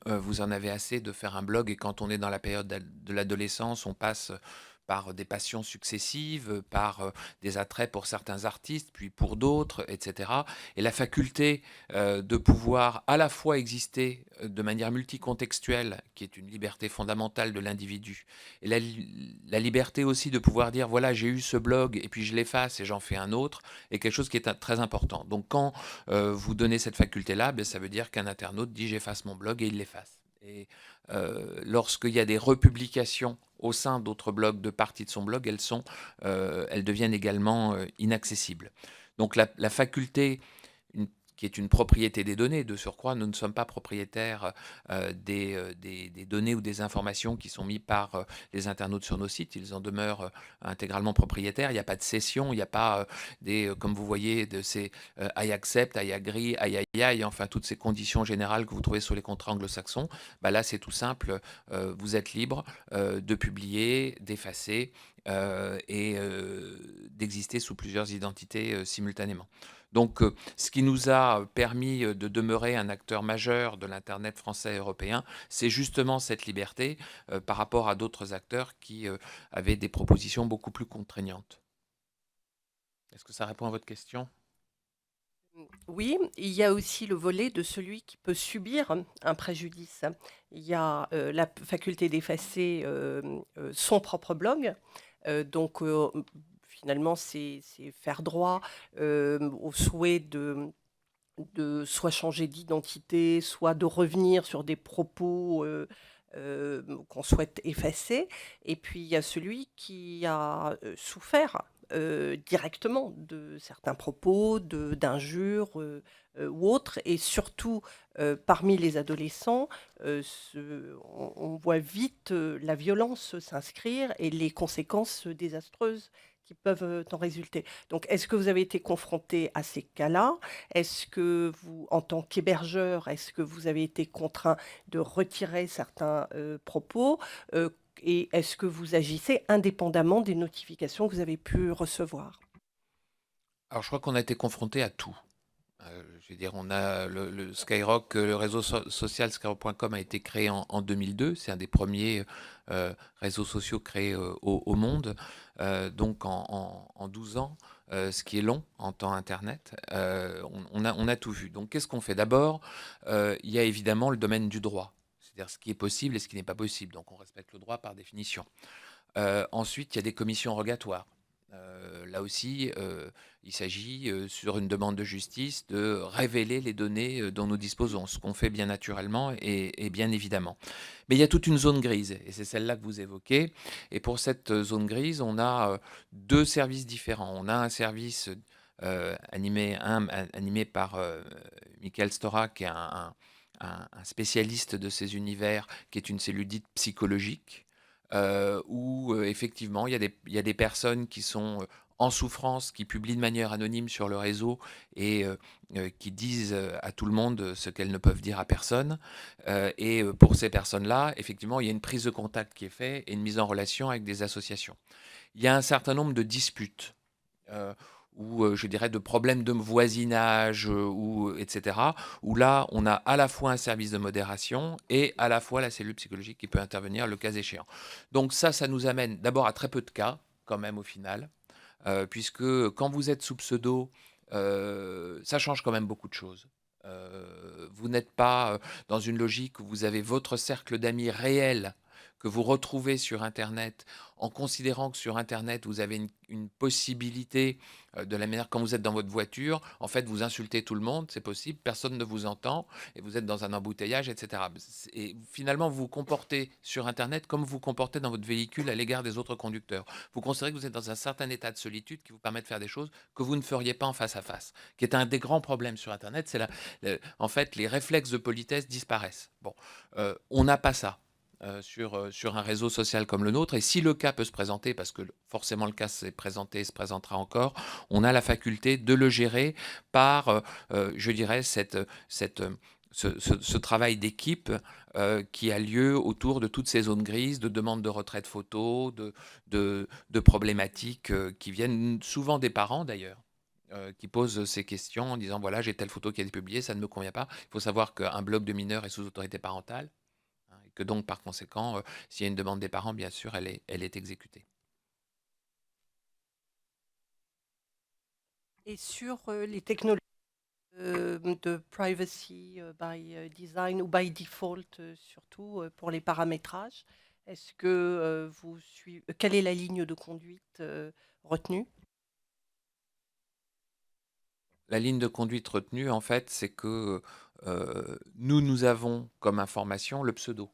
Vous en avez assez de faire un blog, et quand on est dans la période de l'adolescence, on passe par des passions successives, par des attraits pour certains artistes, puis pour d'autres, etc. Et la faculté de pouvoir à la fois exister de manière multicontextuelle, qui est une liberté fondamentale de l'individu, et la liberté aussi de pouvoir dire, voilà, j'ai eu ce blog, et puis je l'efface et j'en fais un autre, est quelque chose qui est très important. Donc quand vous donnez cette faculté-là, ben, ça veut dire qu'un internaute dit, j'efface mon blog, et il l'efface. Et lorsqu'il y a des republications au sein d'autres blogs, de parties de son blog, elles deviennent également inaccessibles. Donc la faculté, qui est une propriété des données, de surcroît, nous ne sommes pas propriétaires des données ou des informations qui sont mises par les internautes sur nos sites. Ils en demeurent intégralement propriétaires. Il n'y a pas de cession, il n'y a pas comme vous voyez, de ces I accept, I agree, I, enfin toutes ces conditions générales que vous trouvez sur les contrats anglo-saxons. Bah là, c'est tout simple. Vous êtes libre de publier, d'effacer et d'exister sous plusieurs identités simultanément. Donc, ce qui nous a permis de demeurer un acteur majeur de l'Internet français et européen, c'est justement cette liberté par rapport à d'autres acteurs qui avaient des propositions beaucoup plus contraignantes. Est-ce que ça répond à votre question ? Oui, il y a aussi le volet de celui qui peut subir un préjudice. Il y a la faculté d'effacer son propre blog. Donc, finalement, c'est faire droit au souhait de soit changer d'identité, soit de revenir sur des propos qu'on souhaite effacer. Et puis, il y a celui qui a souffert directement de certains propos, d'injures ou autres. Et surtout, parmi les adolescents, on voit vite la violence s'inscrire et les conséquences désastreuses qui peuvent en résulter. Donc, est-ce que vous avez été confronté à ces cas-là? Est-ce que vous, en tant qu'hébergeur, est-ce que vous avez été contraint de retirer certains propos? Et est-ce que vous agissez indépendamment des notifications que vous avez pu recevoir? Alors, je crois qu'on a été confronté à tout. Je veux dire, on a le Skyrock, le réseau social skyrock.com a été créé en 2002. C'est un des premiers réseaux sociaux créés au monde, donc en 12 ans, ce qui est long en temps Internet. On a tout vu. Donc, qu'est-ce qu'on fait? D'abord, il y a évidemment le domaine du droit, c'est-à-dire ce qui est possible et ce qui n'est pas possible. Donc, on respecte le droit par définition. Ensuite, il y a des commissions rogatoires. Là aussi, il s'agit, sur une demande de justice, de révéler les données dont nous disposons, ce qu'on fait bien naturellement et bien évidemment. Mais il y a toute une zone grise, et c'est celle-là que vous évoquez. Et pour cette zone grise, on a deux services différents. On a un service animé par Michael Stora, qui est un spécialiste de ces univers, qui est une cellule dite psychologique, où effectivement, il y a des personnes qui sont en souffrance, qui publient de manière anonyme sur le réseau et qui disent à tout le monde ce qu'elles ne peuvent dire à personne. Et pour ces personnes-là, effectivement, il y a une prise de contact qui est faite et une mise en relation avec des associations. Il y a un certain nombre de disputes. Ou je dirais de problèmes de voisinage, ou etc., où là, on a à la fois un service de modération et à la fois la cellule psychologique qui peut intervenir le cas échéant. Donc ça nous amène d'abord à très peu de cas, quand même, au final, puisque quand vous êtes sous pseudo, ça change quand même beaucoup de choses. Vous n'êtes pas dans une logique où vous avez votre cercle d'amis réel que vous retrouvez sur Internet, en considérant que sur Internet, vous avez une possibilité, de la manière quand vous êtes dans votre voiture, en fait, vous insultez tout le monde, c'est possible, personne ne vous entend, et vous êtes dans un embouteillage, etc. Et finalement, vous vous comportez sur Internet comme vous vous comportez dans votre véhicule à l'égard des autres conducteurs. Vous considérez que vous êtes dans un certain état de solitude qui vous permet de faire des choses que vous ne feriez pas en face à face, qui est un des grands problèmes sur Internet, c'est en fait, les réflexes de politesse disparaissent. Bon, on n'a pas ça sur un réseau social comme le nôtre. Et si le cas peut se présenter, parce que forcément le cas s'est présenté et se présentera encore, on a la faculté de le gérer par, je dirais, ce travail d'équipe qui a lieu autour de toutes ces zones grises, de demandes de retrait de photos, de problématiques qui viennent souvent des parents d'ailleurs, qui posent ces questions en disant voilà, j'ai telle photo qui a été publiée, ça ne me convient pas. Il faut savoir qu'un blog de mineurs est sous autorité parentale, hein, et que donc par conséquent, s'il y a une demande des parents, bien sûr, elle est exécutée. Et sur les technologies de privacy by design ou by default, surtout pour les paramétrages, est-ce que vous suivez, quelle est la ligne de conduite retenue? La ligne de conduite retenue, en fait, c'est que nous avons comme information le pseudo.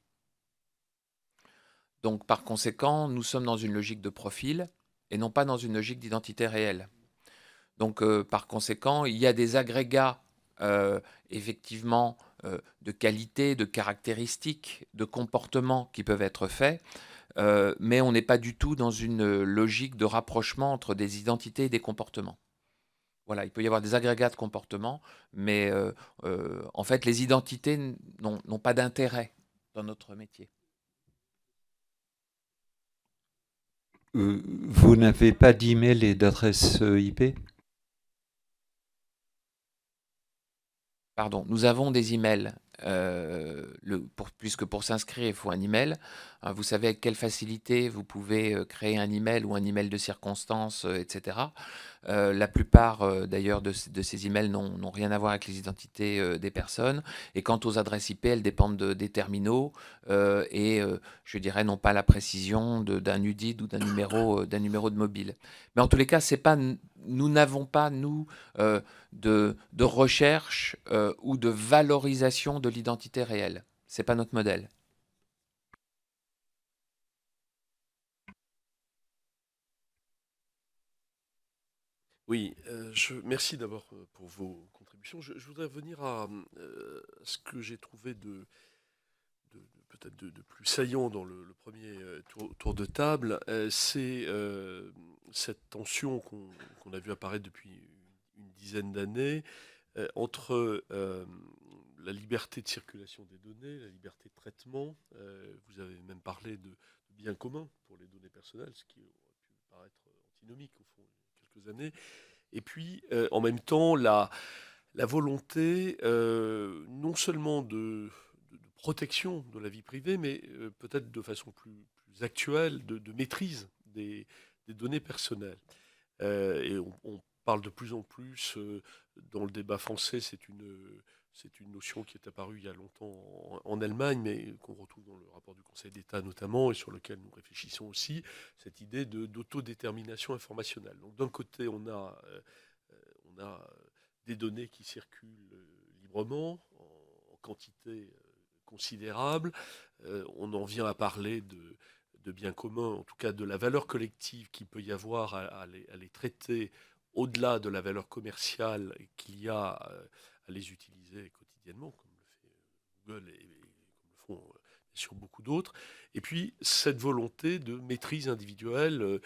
Donc, par conséquent, nous sommes dans une logique de profil et non pas dans une logique d'identité réelle. Donc, par conséquent, il y a des agrégats, effectivement, de qualité, de caractéristiques, de comportements qui peuvent être faits, mais on n'est pas du tout dans une logique de rapprochement entre des identités et des comportements. Voilà, il peut y avoir des agrégats de comportements, mais en fait, les identités n'ont pas d'intérêt dans notre métier. Vous n'avez pas d'email et d'adresse IP? Pardon, nous avons des emails, puisque pour s'inscrire, il faut un email. Vous savez avec quelle facilité vous pouvez créer un email ou un email de circonstance, etc. La plupart, d'ailleurs, de ces emails n'ont rien à voir avec les identités des personnes. Et quant aux adresses IP, elles dépendent des terminaux et je dirais n'ont pas la précision d'un UDID ou d'un numéro de mobile. Mais en tous les cas, nous n'avons pas, nous, de recherche ou de valorisation de l'identité réelle. Ce n'est pas notre modèle. Oui, merci d'abord pour vos contributions. Je voudrais revenir à ce que j'ai trouvé peut-être de plus saillant dans le premier tour de table. C'est cette tension qu'on a vu apparaître depuis une dizaine d'années entre la liberté de circulation des données, la liberté de traitement. Vous avez même parlé de bien commun pour les données personnelles, ce qui aurait pu paraître antinomique au fond il y a quelques années. Et puis, en même temps, la volonté non seulement de protection de la vie privée, mais peut-être de façon plus actuelle, de maîtrise des données personnelles. Et on parle de plus en plus, dans le débat français, c'est une notion qui est apparue il y a longtemps en Allemagne, mais qu'on retrouve dans le rapport du Conseil d'État notamment, et sur lequel nous réfléchissons aussi, cette idée d'autodétermination informationnelle. Donc d'un côté, on a des données qui circulent librement, en quantité considérable. On en vient à parler de biens communs, en tout cas de la valeur collective qu'il peut y avoir à les traiter au-delà de la valeur commerciale qu'il y a à les utiliser quotidiennement, comme le fait Google et comme le font bien sûr beaucoup d'autres. Et puis cette volonté de maîtrise individuelle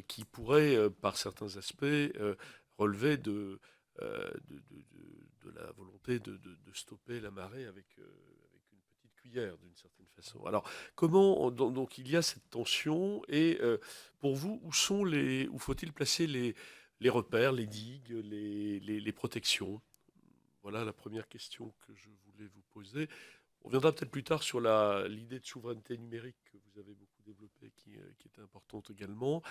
qui pourrait, par certains aspects, relever de la volonté de stopper la marée avec une petite cuillère, d'une certaine façon. Alors, donc il y a cette tension, et pour vous, où faut-il placer les repères, les digues, les protections? Voilà la première question que je voulais vous poser. On reviendra peut-être plus tard sur l'idée de souveraineté numérique que vous avez beaucoup développée, qui était importante également.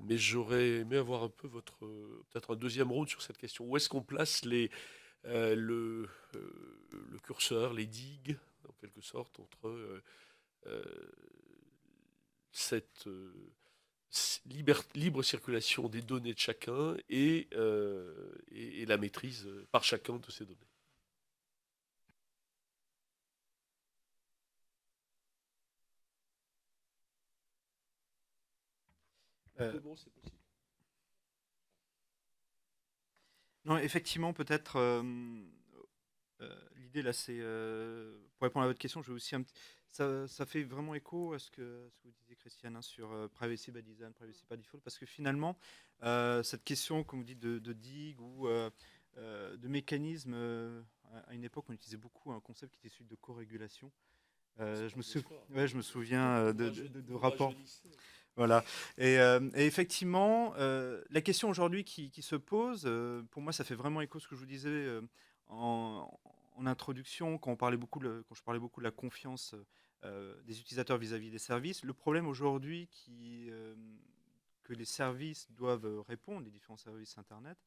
Mais j'aurais aimé avoir un peu peut-être un deuxième round sur cette question. Où est-ce qu'on place euh, le, le curseur, les digues, en quelque sorte, entre euh, cette libre circulation des données de chacun et la maîtrise par chacun de ces données? Euh, Comment c'est possible? non, effectivement, peut-être l'idée là, c'est pour répondre à votre question, je vais aussi ça fait vraiment écho à ce que vous disiez, Christiane, hein, sur privacy by design, privacy by default, parce que finalement, cette question, comme vous dites, de digue ou de mécanisme, à une époque, on utilisait beaucoup un concept qui était celui de co-régulation. Ouais, je me souviens de rapports. Voilà. Et effectivement, la question aujourd'hui qui se pose, pour moi, ça fait vraiment écho à ce que je vous disais en, en introduction, quand je parlais beaucoup de la confiance des utilisateurs vis-à-vis des services. Le problème aujourd'hui que les services doivent répondre, les différents services Internet,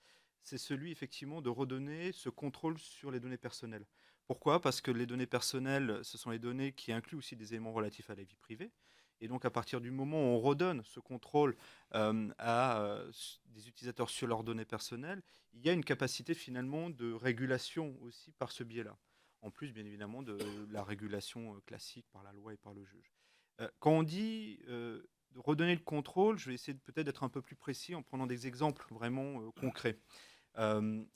c'est celui effectivement de redonner ce contrôle sur les données personnelles. Pourquoi? Parce que les données personnelles, ce sont les données qui incluent aussi des éléments relatifs à la vie privée. Et donc, à partir du moment où on redonne ce contrôle des utilisateurs sur leurs données personnelles, il y a une capacité finalement de régulation aussi par ce biais-là. En plus, bien évidemment, de la régulation classique par la loi et par le juge. Quand on dit de redonner le contrôle, je vais essayer peut-être d'être un peu plus précis en prenant des exemples vraiment concrets.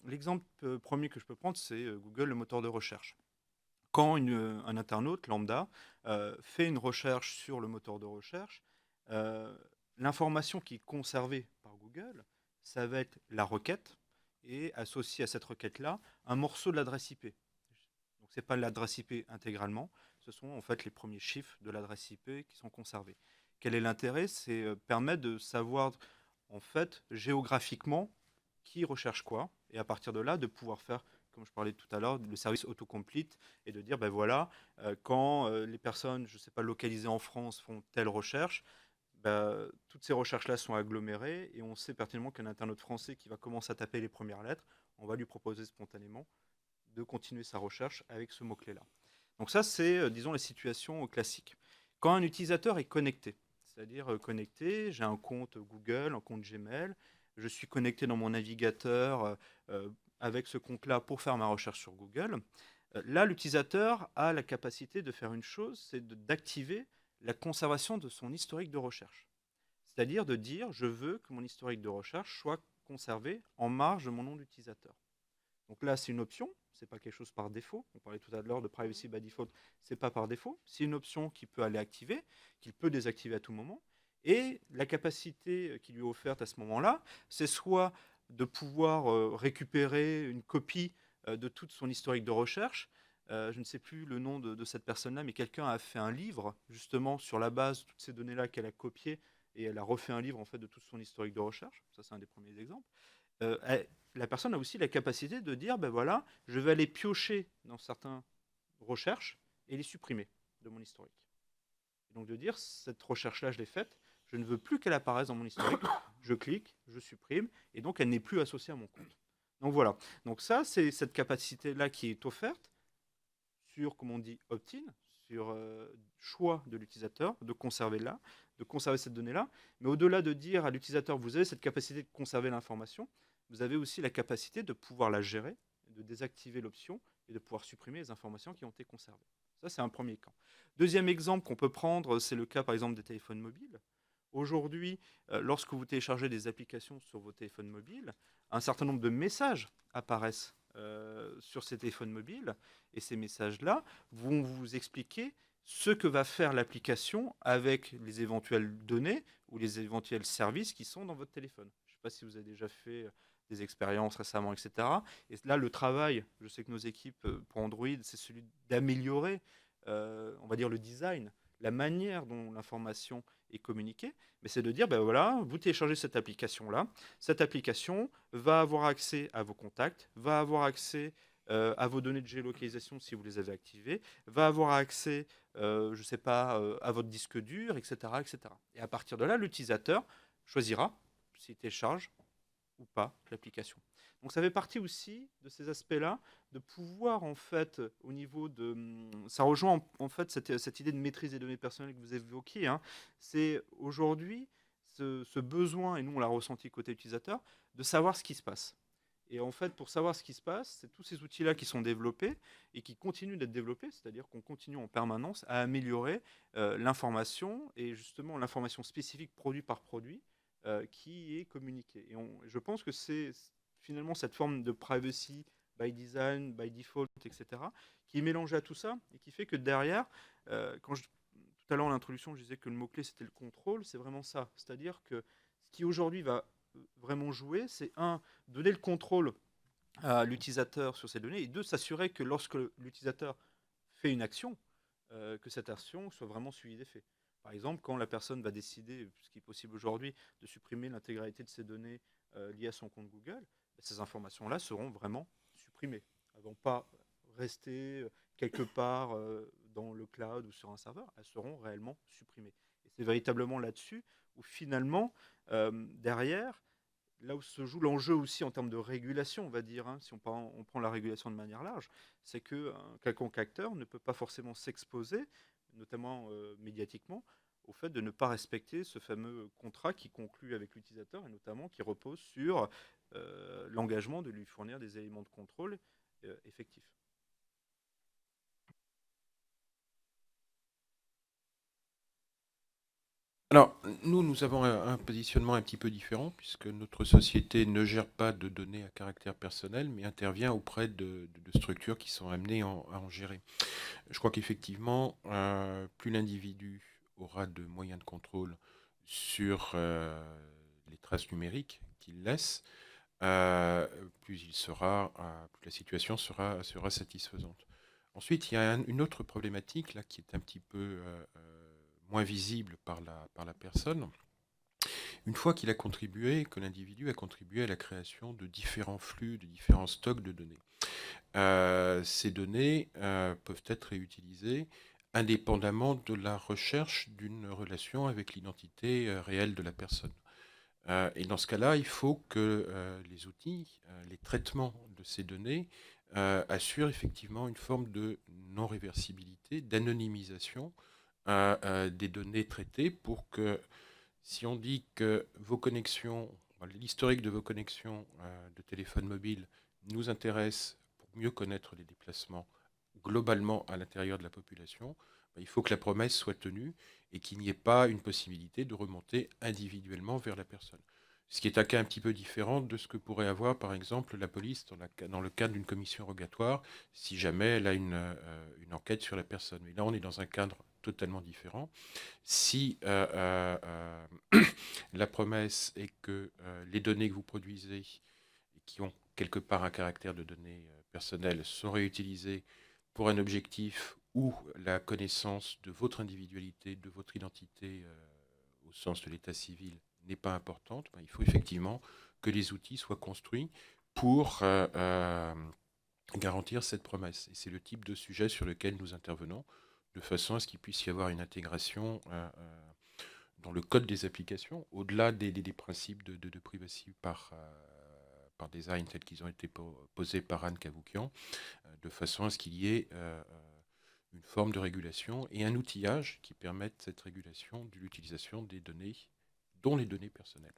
L'exemple premier que je peux prendre, c'est Google, le moteur de recherche. Quand un internaute lambda fait une recherche sur le moteur de recherche, euh, l'information qui est conservée par Google, ça va être la requête et associé à cette requête-là un morceau de l'adresse IP. Donc ce n'est pas l'adresse IP intégralement, ce sont en fait les premiers chiffres de l'adresse IP qui sont conservés. Quel est l'intérêt? C'est permettre de savoir en fait géographiquement qui recherche quoi, et à partir de là de pouvoir faire, comme je parlais tout à l'heure, le service autocomplete, et de dire ben voilà, quand les personnes, je ne sais pas, localisées en France font telle recherche, toutes ces recherches-là sont agglomérées et on sait pertinemment qu'un internaute français qui va commencer à taper les premières lettres, on va lui proposer spontanément de continuer sa recherche avec ce mot-clé-là. Donc ça, c'est, disons, la situation classique. Quand un utilisateur est connecté, c'est-à-dire connecté, j'ai un compte Google, un compte Gmail, je suis connecté dans mon navigateur avec ce compte-là pour faire ma recherche sur Google. Là, l'utilisateur a la capacité de faire une chose, c'est d'activer la conservation de son historique de recherche. C'est-à-dire de dire, je veux que mon historique de recherche soit conservé en marge de mon nom d'utilisateur. Donc là, c'est une option, c'est pas quelque chose par défaut. On parlait tout à l'heure de privacy by default, c'est pas par défaut. C'est une option qui peut aller activer, qu'il peut désactiver à tout moment. Et la capacité qui lui est offerte à ce moment-là, c'est soit de pouvoir récupérer une copie de toute son historique de recherche. Je ne sais plus le nom de cette personne-là, mais quelqu'un a fait un livre justement sur la base de toutes ces données-là qu'elle a copiées et elle a refait un livre en fait de tout son historique de recherche. Ça, c'est un des premiers exemples. la personne a aussi la capacité de dire, ben voilà, je vais aller piocher dans certaines recherches et les supprimer de mon historique. Donc de dire, cette recherche-là, je l'ai faite, je ne veux plus qu'elle apparaisse dans mon historique, je clique, je supprime, et donc elle n'est plus associée à mon compte. Donc voilà, donc ça, c'est cette capacité-là qui est offerte sur, comme on dit, opt-in, sur choix de l'utilisateur, de conserver cette donnée-là. Mais au-delà de dire à l'utilisateur, vous avez cette capacité de conserver l'information, vous avez aussi la capacité de pouvoir la gérer, de désactiver l'option et de pouvoir supprimer les informations qui ont été conservées. Ça, c'est un premier cas. Deuxième exemple qu'on peut prendre, c'est le cas, par exemple, des téléphones mobiles. Aujourd'hui, lorsque vous téléchargez des applications sur vos téléphones mobiles, un certain nombre de messages apparaissent sur ces téléphones mobiles, et ces messages-là vont vous expliquer ce que va faire l'application avec les éventuelles données ou les éventuels services qui sont dans votre téléphone. Je ne sais pas si vous avez déjà fait des expériences récemment, etc. Et là, le travail, je sais que nos équipes pour Android, c'est celui d'améliorer, on va dire, le design, la manière dont l'information est communiquée, mais c'est de dire, ben voilà, vous téléchargez cette application-là, cette application va avoir accès à vos contacts, va avoir accès à vos données de géolocalisation si vous les avez activées, va avoir accès, je ne sais pas, à votre disque dur, etc., etc. Et à partir de là, l'utilisateur choisira s'il télécharge ou pas l'application. Donc ça fait partie aussi de ces aspects-là, de pouvoir en fait, au niveau de... Ça rejoint en fait cette idée de maîtrise des données personnelles que vous évoquiez. Hein. C'est aujourd'hui ce besoin, et nous on l'a ressenti côté utilisateur, de savoir ce qui se passe. Et en fait, pour savoir ce qui se passe, c'est tous ces outils-là qui sont développés et qui continuent d'être développés, c'est-à-dire qu'on continue en permanence à améliorer l'information et justement l'information spécifique produit par produit qui est communiquée. Et je pense que c'est finalement cette forme de privacy by design, by default, etc., qui est mélangée à tout ça et qui fait que derrière, tout à l'heure en introduction, je disais que le mot-clé c'était le contrôle, c'est vraiment ça. C'est-à-dire que ce qui aujourd'hui va vraiment jouer, c'est donner le contrôle à l'utilisateur sur ces données, et deux, s'assurer que lorsque l'utilisateur fait une action, que cette action soit vraiment suivie des faits. Par exemple, quand la personne va décider, ce qui est possible aujourd'hui, de supprimer l'intégralité de ses données liées à son compte Google, ces informations-là seront vraiment supprimées. Elles ne vont pas rester quelque part dans le cloud ou sur un serveur, elles seront réellement supprimées. Et c'est véritablement là-dessus où finalement, derrière, là où se joue l'enjeu aussi en termes de régulation, on va dire, hein, si on prend la régulation de manière large, c'est qu'un quelconque acteur ne peut pas forcément s'exposer, notamment médiatiquement, au fait de ne pas respecter ce fameux contrat qui conclut avec l'utilisateur et notamment qui repose sur l'engagement de lui fournir des éléments de contrôle effectifs. Alors, nous avons un positionnement un petit peu différent, puisque notre société ne gère pas de données à caractère personnel, mais intervient auprès de structures qui sont amenées à en gérer. Je crois qu'effectivement, plus l'individu aura de moyens de contrôle sur les traces numériques qu'il laisse, plus la situation sera satisfaisante. Ensuite, il y a une autre problématique là qui est un petit peu moins visible par la personne. Une fois qu'il a contribué, que l'individu a contribué à la création de différents flux, de différents stocks de données. Ces données peuvent être réutilisées indépendamment de la recherche d'une relation avec l'identité réelle de la personne. Et dans ce cas-là, il faut que les outils, les traitements de ces données assurent effectivement une forme de non-réversibilité, d'anonymisation des données traitées pour que, si on dit que l'historique de vos connexions de téléphone mobile nous intéresse pour mieux connaître les déplacements globalement à l'intérieur de la population, il faut que la promesse soit tenue et qu'il n'y ait pas une possibilité de remonter individuellement vers la personne. Ce qui est un cas un petit peu différent de ce que pourrait avoir, par exemple, la police dans le cadre d'une commission rogatoire, si jamais elle a une enquête sur la personne. Mais là, on est dans un cadre totalement différent. Si la promesse est que les données que vous produisez, et qui ont quelque part un caractère de données personnelles, sont réutilisées pour un objectif où la connaissance de votre individualité, de votre identité au sens de l'état civil n'est pas importante, il faut effectivement que les outils soient construits pour garantir cette promesse. Et c'est le type de sujet sur lequel nous intervenons, de façon à ce qu'il puisse y avoir une intégration dans le code des applications, au-delà des principes de privacy par design tels qu'ils ont été posés par Anne Cavoukian, de façon à ce qu'il y ait une forme de régulation et un outillage qui permette cette régulation de l'utilisation des données, dont les données personnelles.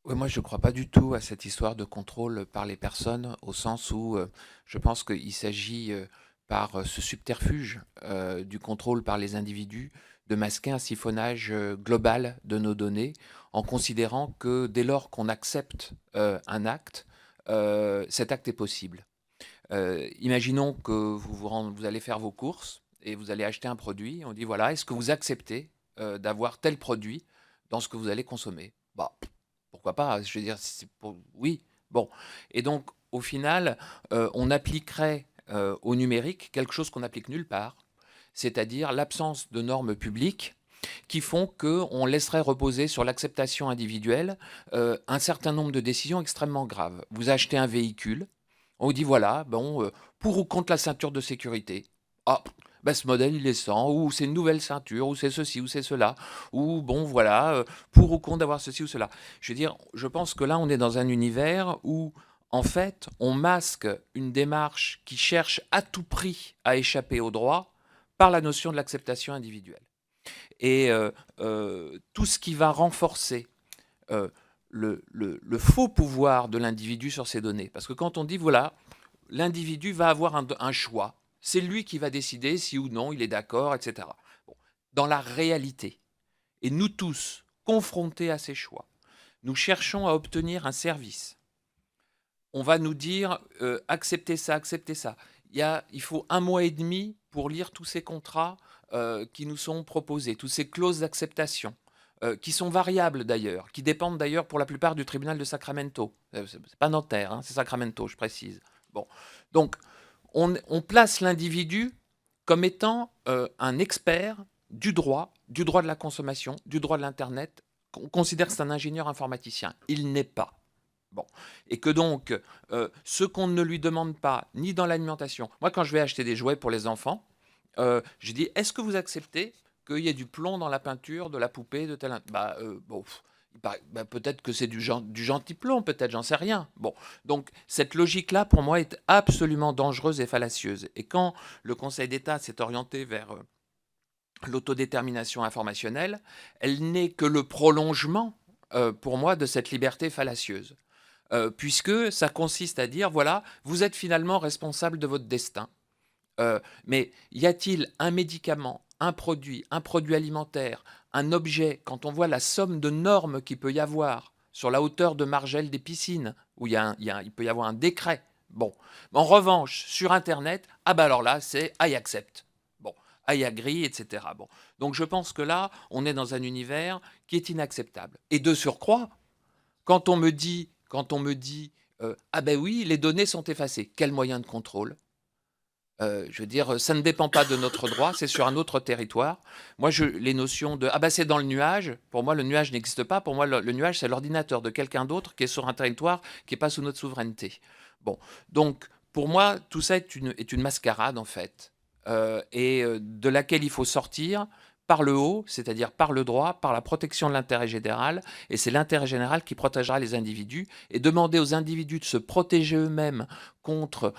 Ouais, moi, je ne crois pas du tout à cette histoire de contrôle par les personnes, au sens où je pense qu'il s'agit, par ce subterfuge du contrôle par les individus, de masquer un siphonnage global de nos données, en considérant que dès lors qu'on accepte un acte, cet acte est possible. Imaginons que vous allez faire vos courses et vous allez acheter un produit. On dit, voilà, est-ce que vous acceptez d'avoir tel produit dans ce que vous allez consommer? Bah, pourquoi pas? Je veux dire, oui. Bon. Et donc, au final, on appliquerait au numérique quelque chose qu'on n'applique nulle part, c'est-à-dire l'absence de normes publiques qui font qu'on laisserait reposer sur l'acceptation individuelle un certain nombre de décisions extrêmement graves. Vous achetez un véhicule, on vous dit, voilà, bon, pour ou contre la ceinture de sécurité. Ah, ben ce modèle, il est sans, ou c'est une nouvelle ceinture, ou c'est ceci, ou c'est cela, ou bon, voilà, pour ou contre d'avoir ceci ou cela. Je veux dire, je pense que là, on est dans un univers où, en fait, on masque une démarche qui cherche à tout prix à échapper au droit par la notion de l'acceptation individuelle. Et tout ce qui va renforcer le faux pouvoir de l'individu sur ces données. Parce que quand on dit, voilà, l'individu va avoir un choix, c'est lui qui va décider si ou non il est d'accord, etc. Bon. Dans la réalité, et nous tous, confrontés à ces choix, nous cherchons à obtenir un service. On va nous dire, acceptez ça, acceptez ça. Il faut 1 mois et demi pour lire tous ces contrats qui nous sont proposés, toutes ces clauses d'acceptation, qui sont variables d'ailleurs, qui dépendent d'ailleurs pour la plupart du tribunal de Sacramento. C'est pas Nanterre, hein, c'est Sacramento, je précise. Bon. Donc, on place l'individu comme étant un expert du droit de la consommation, du droit de l'Internet. On considère que c'est un ingénieur informaticien. Il n'est pas. Bon. Et que donc, ce qu'on ne lui demande pas, ni dans l'alimentation. Moi, quand je vais acheter des jouets pour les enfants, je dis, est-ce que vous acceptez qu'il y ait du plomb dans la peinture de la poupée de tel... bon, peut-être que c'est du gentil plomb, peut-être, j'en sais rien. Bon, donc cette logique-là, pour moi, est absolument dangereuse et fallacieuse. Et quand le Conseil d'État s'est orienté vers l'autodétermination informationnelle, elle n'est que le prolongement, pour moi, de cette liberté fallacieuse. Puisque ça consiste à dire, voilà, vous êtes finalement responsable de votre destin. Mais y a-t-il un médicament, un produit alimentaire, un objet, quand on voit la somme de normes qu'il peut y avoir sur la hauteur de margelle des piscines, où il peut y avoir un décret. Bon. En revanche, sur Internet, ah ben alors là, c'est I accept. Bon, I agree, etc. Bon. Donc je pense que là, on est dans un univers qui est inacceptable. Et de surcroît, quand on me dit ah ben oui, les données sont effacées, quel moyen de contrôle? Je veux dire, ça ne dépend pas de notre droit, c'est sur un autre territoire. Moi, les notions de « ah ben c'est dans le nuage », pour moi, le nuage n'existe pas. Pour moi, le nuage, c'est l'ordinateur de quelqu'un d'autre qui est sur un territoire qui n'est pas sous notre souveraineté. Bon, donc, pour moi, tout ça est une mascarade, en fait, de laquelle il faut sortir par le haut, c'est-à-dire par le droit, par la protection de l'intérêt général, et c'est l'intérêt général qui protégera les individus, et demander aux individus de se protéger eux-mêmes contre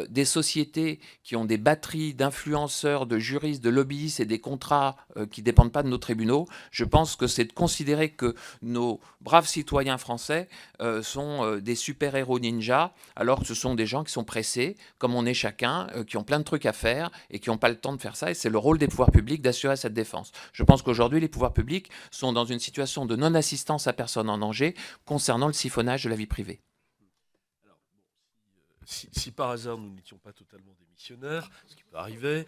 des sociétés qui ont des batteries d'influenceurs, de juristes, de lobbyistes et des contrats qui ne dépendent pas de nos tribunaux, je pense que c'est de considérer que nos braves citoyens français sont des super-héros ninjas, alors que ce sont des gens qui sont pressés, comme on est chacun, qui ont plein de trucs à faire et qui n'ont pas le temps de faire ça, et c'est le rôle des pouvoirs publics d'assurer cette défense. Je pense qu'aujourd'hui, les pouvoirs publics sont dans une situation de non-assistance à personne en danger concernant le siphonnage de la vie privée. Alors, bon, si par hasard nous n'étions pas totalement démissionnaires, ce qui peut arriver,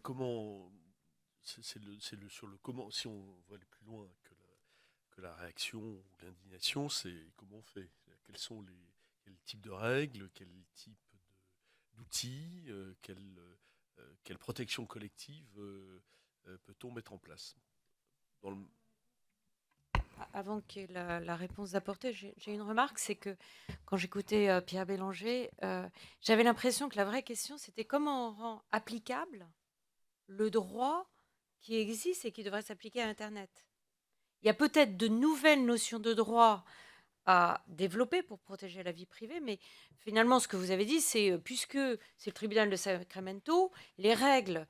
comment sur le comment, si on va aller plus loin que la réaction ou l'indignation, c'est comment on fait? Quels sont quel type de règles, quel type d'outils, quelle protection collective peut-on mettre en place Avant qu'il y ait la réponse d'apporter, j'ai une remarque, c'est que quand j'écoutais Pierre Bélanger, j'avais l'impression que la vraie question, c'était comment on rend applicable le droit qui existe et qui devrait s'appliquer à Internet. Il y a peut-être de nouvelles notions de droit à développer pour protéger la vie privée, mais finalement, ce que vous avez dit, c'est puisque c'est le tribunal de Sacramento, les règles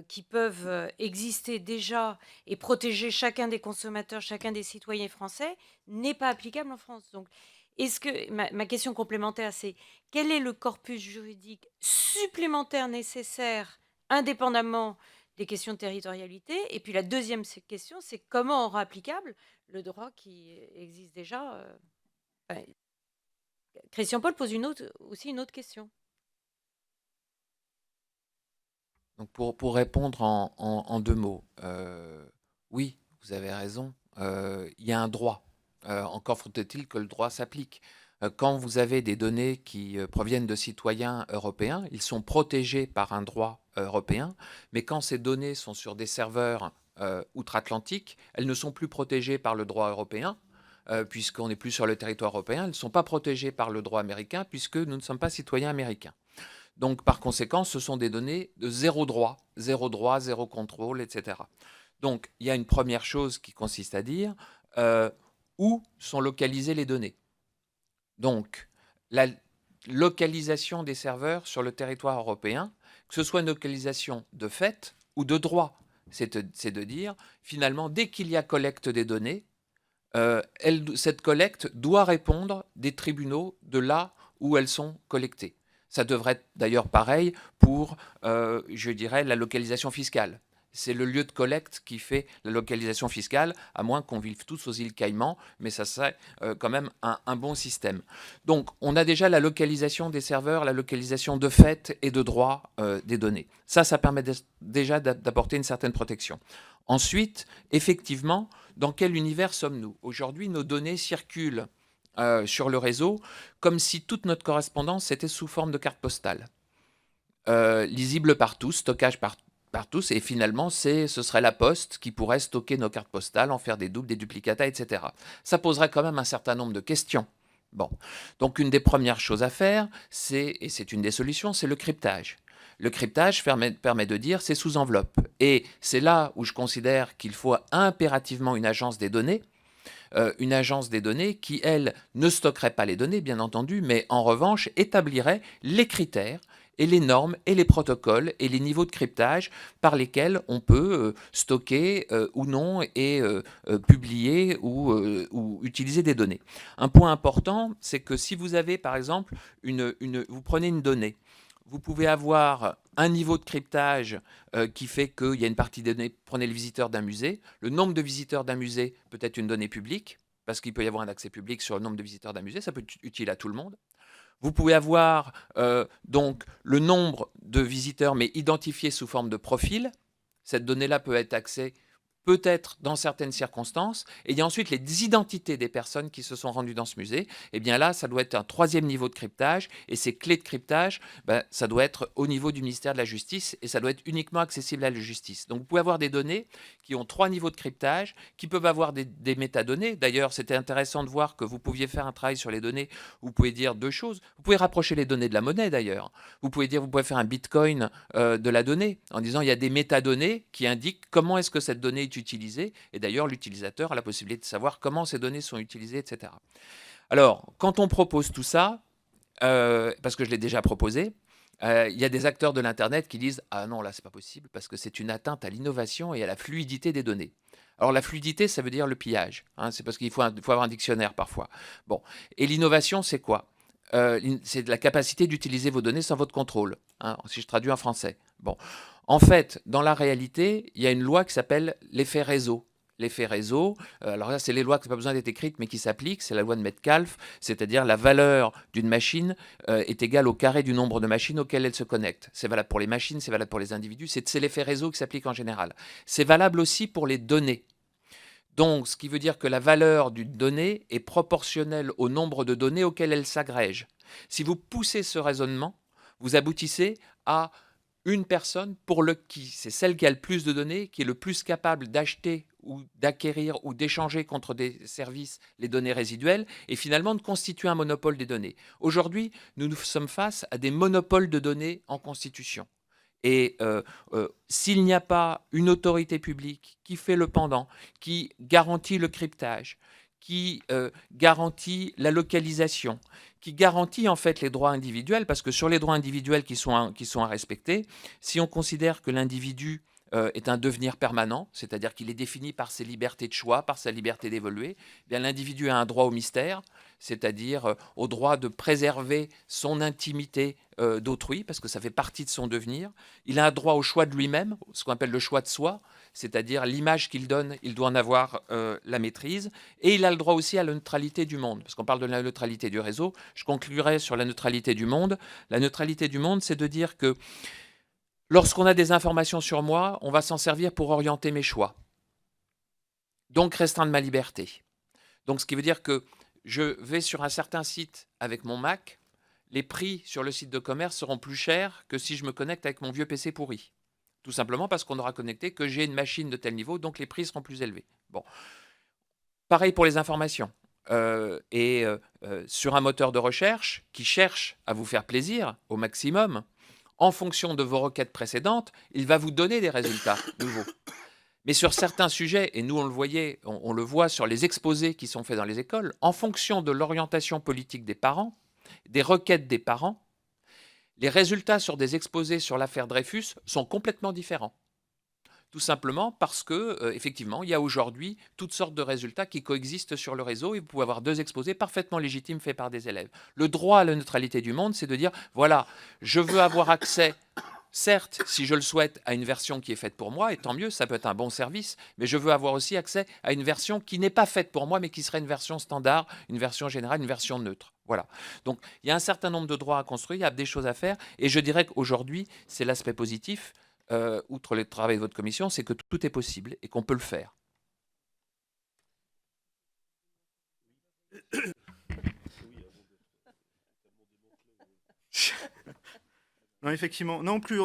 qui peuvent exister déjà et protéger chacun des consommateurs, chacun des citoyens français, n'est pas applicable en France. Donc, est-ce que ma question complémentaire, c'est quel est le corpus juridique supplémentaire nécessaire, indépendamment des questions de territorialité? Et puis la deuxième question, c'est comment on rend applicable le droit qui existe déjà. Enfin, Christian Paul pose aussi une autre question. Donc pour répondre en 2 mots, oui, vous avez raison, il y a un droit. Encore faut-il que le droit s'applique. Quand vous avez des données qui proviennent de citoyens européens, ils sont protégés par un droit européen, mais quand ces données sont sur des serveurs outre-Atlantique, elles ne sont plus protégées par le droit européen, puisqu'on n'est plus sur le territoire européen, elles ne sont pas protégées par le droit américain, puisque nous ne sommes pas citoyens américains. Donc, par conséquent, ce sont des données de zéro droit, zéro contrôle, etc. Donc, il y a une première chose qui consiste à dire où sont localisées les données. Donc, la localisation des serveurs sur le territoire européen, que ce soit une localisation de fait ou de droit, c'est de dire, finalement, dès qu'il y a collecte des données, cette collecte doit répondre des tribunaux de là où elles sont collectées. Ça devrait être d'ailleurs pareil pour, je dirais, la localisation fiscale. C'est le lieu de collecte qui fait la localisation fiscale, à moins qu'on vive tous aux îles Caïmans, mais ça serait quand même un bon système. Donc, on a déjà la localisation des serveurs, la localisation de fait et de droit des données. Ça permet déjà d'apporter une certaine protection. Ensuite, effectivement, dans quel univers sommes-nous? Aujourd'hui, nos données circulent sur le réseau comme si toute notre correspondance était sous forme de carte postale. Lisible par tous, stockage par tous, et finalement, ce serait la Poste qui pourrait stocker nos cartes postales, en faire des doubles, des duplicata, etc. Ça poserait quand même un certain nombre de questions. Bon, donc une des premières choses à faire, et c'est une des solutions, c'est le cryptage. Le cryptage permet de dire c'est sous enveloppe. Et c'est là où je considère qu'il faut impérativement une agence des données, qui, elle, ne stockerait pas les données, bien entendu, mais en revanche établirait les critères et les normes et les protocoles et les niveaux de cryptage par lesquels on peut stocker ou non et publier ou utiliser des données. Un point important, c'est que si vous avez, par exemple, vous prenez une donnée, vous pouvez avoir un niveau de cryptage qui fait qu'il y a une partie des données. Prenez le visiteur d'un musée. Le nombre de visiteurs d'un musée peut être une donnée publique, parce qu'il peut y avoir un accès public sur le nombre de visiteurs d'un musée. Ça peut être utile à tout le monde. Vous pouvez avoir donc le nombre de visiteurs, mais identifié sous forme de profil. Cette donnée-là peut être accès peut-être dans certaines circonstances, et il y a ensuite les identités des personnes qui se sont rendues dans ce musée. Et bien là, ça doit être un troisième niveau de cryptage, et ces clés de cryptage, ça doit être au niveau du ministère de la Justice, et ça doit être uniquement accessible à la justice. Donc vous pouvez avoir des données qui ont 3 niveaux de cryptage, qui peuvent avoir des métadonnées. D'ailleurs, c'était intéressant de voir que vous pouviez faire un travail sur les données, où vous pouvez dire 2 choses. Vous pouvez rapprocher les données de la monnaie, d'ailleurs. Vous pouvez faire un bitcoin de la donnée, en disant il y a des métadonnées qui indiquent comment est-ce que cette donnée est utilisée, et d'ailleurs l'utilisateur a la possibilité de savoir comment ces données sont utilisées, etc. Alors, quand on propose tout ça, parce que je l'ai déjà proposé, il y a des acteurs de l'Internet qui disent « Ah non, là, c'est pas possible, parce que c'est une atteinte à l'innovation et à la fluidité des données. » Alors, la fluidité, ça veut dire le pillage. Hein, c'est parce qu'il faut avoir un dictionnaire parfois. Bon. Et l'innovation, c'est quoi? C'est de la capacité d'utiliser vos données sans votre contrôle, hein, si je traduis en français. Bon. En fait, dans la réalité, il y a une loi qui s'appelle l'effet réseau. L'effet réseau, alors là, c'est les lois qui n'ont pas besoin d'être écrites, mais qui s'appliquent. C'est la loi de Metcalfe, c'est-à-dire la valeur d'une machine est égale au carré du nombre de machines auxquelles elle se connecte. C'est valable pour les machines, c'est valable pour les individus. C'est l'effet réseau qui s'applique en général. C'est valable aussi pour les données. Donc, ce qui veut dire que la valeur d'une donnée est proportionnelle au nombre de données auxquelles elle s'agrège. Si vous poussez ce raisonnement, vous aboutissez à une personne pour qui c'est celle qui a le plus de données, qui est le plus capable d'acheter ou d'acquérir ou d'échanger contre des services les données résiduelles et finalement de constituer un monopole des données. Aujourd'hui, nous sommes face à des monopoles de données en constitution. Et s'il n'y a pas une autorité publique qui fait le pendant, qui garantit le cryptage, qui garantit la localisation, qui garantit en fait les droits individuels, parce que sur les droits individuels qui sont à respecter, si on considère que l'individu est un devenir permanent, c'est-à-dire qu'il est défini par ses libertés de choix, par sa liberté d'évoluer, eh bien l'individu a un droit au mystère, c'est-à-dire au droit de préserver son intimité d'autrui, parce que ça fait partie de son devenir. Il a un droit au choix de lui-même, ce qu'on appelle le choix de soi, c'est-à-dire l'image qu'il donne, il doit en avoir la maîtrise. Et il a le droit aussi à la neutralité du monde, parce qu'on parle de la neutralité du réseau. Je conclurai sur la neutralité du monde. La neutralité du monde, c'est de dire que lorsqu'on a des informations sur moi, on va s'en servir pour orienter mes choix. Donc restreindre ma liberté. Donc ce qui veut dire que je vais sur un certain site avec mon Mac, les prix sur le site de commerce seront plus chers que si je me connecte avec mon vieux PC pourri. Tout simplement parce qu'on aura connecté que j'ai une machine de tel niveau, donc les prix seront plus élevés. Bon. Pareil pour les informations. Sur un moteur de recherche qui cherche à vous faire plaisir au maximum, en fonction de vos requêtes précédentes, il va vous donner des résultats nouveaux. Mais sur certains sujets, et nous on le voit sur les exposés qui sont faits dans les écoles, en fonction de l'orientation politique des parents, des requêtes des parents, les résultats sur des exposés sur l'affaire Dreyfus sont complètement différents. Tout simplement parce que, effectivement, il y a aujourd'hui toutes sortes de résultats qui coexistent sur le réseau et vous pouvez avoir deux exposés parfaitement légitimes faits par des élèves. Le droit à la neutralité du monde, c'est de dire, voilà, je veux avoir accès, certes, si je le souhaite, à une version qui est faite pour moi, et tant mieux, ça peut être un bon service, mais je veux avoir aussi accès à une version qui n'est pas faite pour moi, mais qui serait une version standard, une version générale, une version neutre. Voilà. Donc, il y a un certain nombre de droits à construire, il y a des choses à faire, et je dirais qu'aujourd'hui, c'est l'aspect positif, outre le travail de votre commission, c'est que tout est possible et qu'on peut le faire. Non, effectivement. Non, plus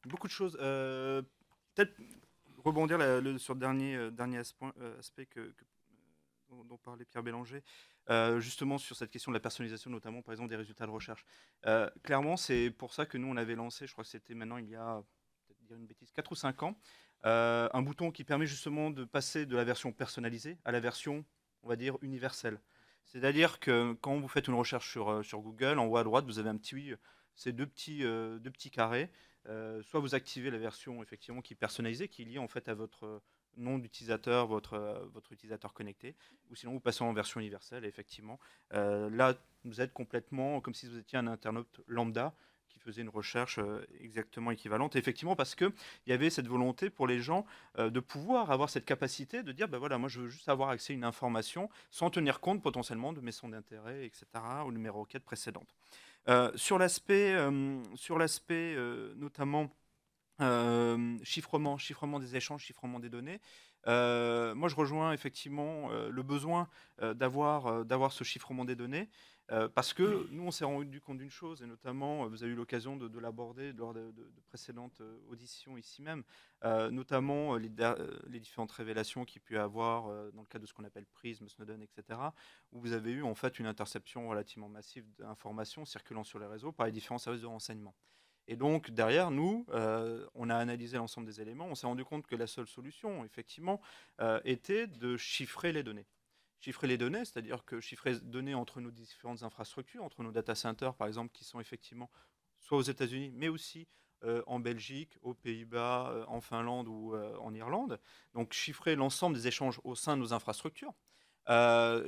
beaucoup de choses. Peut-être rebondir sur le dernier aspect dont parlait Pierre Bélanger, justement sur cette question de la personnalisation, notamment par exemple des résultats de recherche. Clairement, c'est pour ça que nous, on avait lancé, je crois que c'était maintenant il y a, peut-être dire une bêtise, 4 ou 5 ans, un bouton qui permet justement de passer de la version personnalisée à la version, on va dire, universelle. C'est-à-dire que quand vous faites une recherche sur Google, en haut à droite, vous avez un petit, ces deux petits carrés. Soit vous activez la version effectivement qui est personnalisée, qui est liée en fait à votre nom d'utilisateur, votre utilisateur connecté, ou sinon vous passez en version universelle. Et effectivement, là, vous êtes complètement comme si vous étiez un internaute lambda qui faisait une recherche exactement équivalente. Et effectivement, parce qu'il y avait cette volonté pour les gens de pouvoir avoir cette capacité de dire, ben voilà, moi je veux juste avoir accès à une information sans tenir compte potentiellement de mes centres d'intérêt, etc., ou de mes requêtes précédentes. Sur l'aspect notamment chiffrement des échanges, chiffrement des données, moi je rejoins effectivement le besoin d'avoir ce chiffrement des données, parce que nous on s'est rendu compte d'une chose, et notamment vous avez eu l'occasion de l'aborder lors de précédentes auditions ici même, notamment les différentes révélations qu'il peut y avoir dans le cadre de ce qu'on appelle Prism, Snowden, etc., où vous avez eu en fait une interception relativement massive d'informations circulant sur les réseaux par les différents services de renseignement. Et donc, derrière, nous, on a analysé l'ensemble des éléments. On s'est rendu compte que la seule solution, effectivement, était de chiffrer les données. Chiffrer les données, c'est-à-dire que chiffrer les données entre nos différentes infrastructures, entre nos data centers, par exemple, qui sont effectivement soit aux États-Unis, mais aussi en Belgique, aux Pays-Bas, en Finlande ou en Irlande. Donc, chiffrer l'ensemble des échanges au sein de nos infrastructures.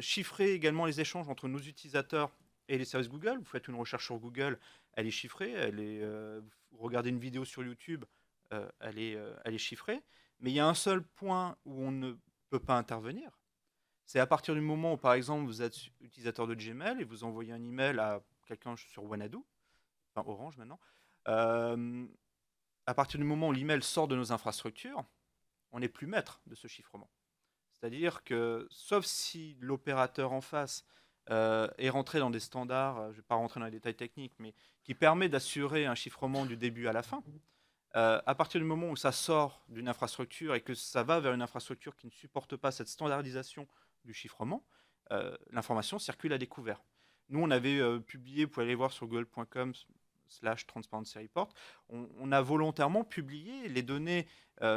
Chiffrer également les échanges entre nos utilisateurs et les services Google. Vous faites une recherche sur Google, elle est chiffrée. Vous regardez une vidéo sur YouTube, elle est chiffrée. Mais il y a un seul point où on ne peut pas intervenir. C'est à partir du moment où, par exemple, vous êtes utilisateur de Gmail et vous envoyez un email à quelqu'un sur Wanadu, enfin Orange maintenant. À partir du moment où l'email sort de nos infrastructures, on n'est plus maître de ce chiffrement. C'est-à-dire que, sauf si l'opérateur en face est rentré dans des standards, je ne vais pas rentrer dans les détails techniques, mais qui permet d'assurer un chiffrement du début à la fin, À partir du moment où ça sort d'une infrastructure et que ça va vers une infrastructure qui ne supporte pas cette standardisation du chiffrement, l'information circule à découvert. Nous, on avait publié, vous pouvez aller voir sur google.com/transparency report, on a volontairement publié les données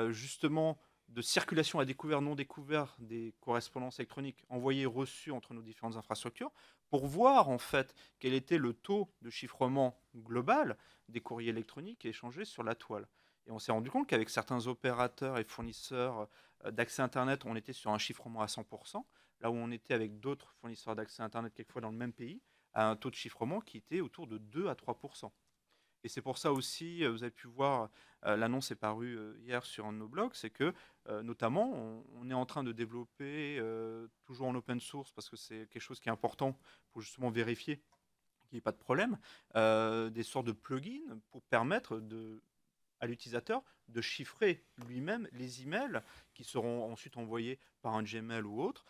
justement de circulation à découvert, non découvert des correspondances électroniques envoyées et reçues entre nos différentes infrastructures pour voir en fait quel était le taux de chiffrement global des courriers électroniques échangés sur la toile. Et on s'est rendu compte qu'avec certains opérateurs et fournisseurs d'accès Internet, on était sur un chiffrement à 100%, là où on était avec d'autres fournisseurs d'accès Internet, quelquefois dans le même pays, à un taux de chiffrement qui était autour de 2 à 3%. Et c'est pour ça aussi, vous avez pu voir, l'annonce est parue hier sur un de nos blogs, c'est que notamment, on est en train de développer, toujours en open source, parce que c'est quelque chose qui est important pour justement vérifier qu'il n'y ait pas de problème, des sortes de plugins pour permettre à l'utilisateur de chiffrer lui-même les emails qui seront ensuite envoyés par un Gmail ou autre,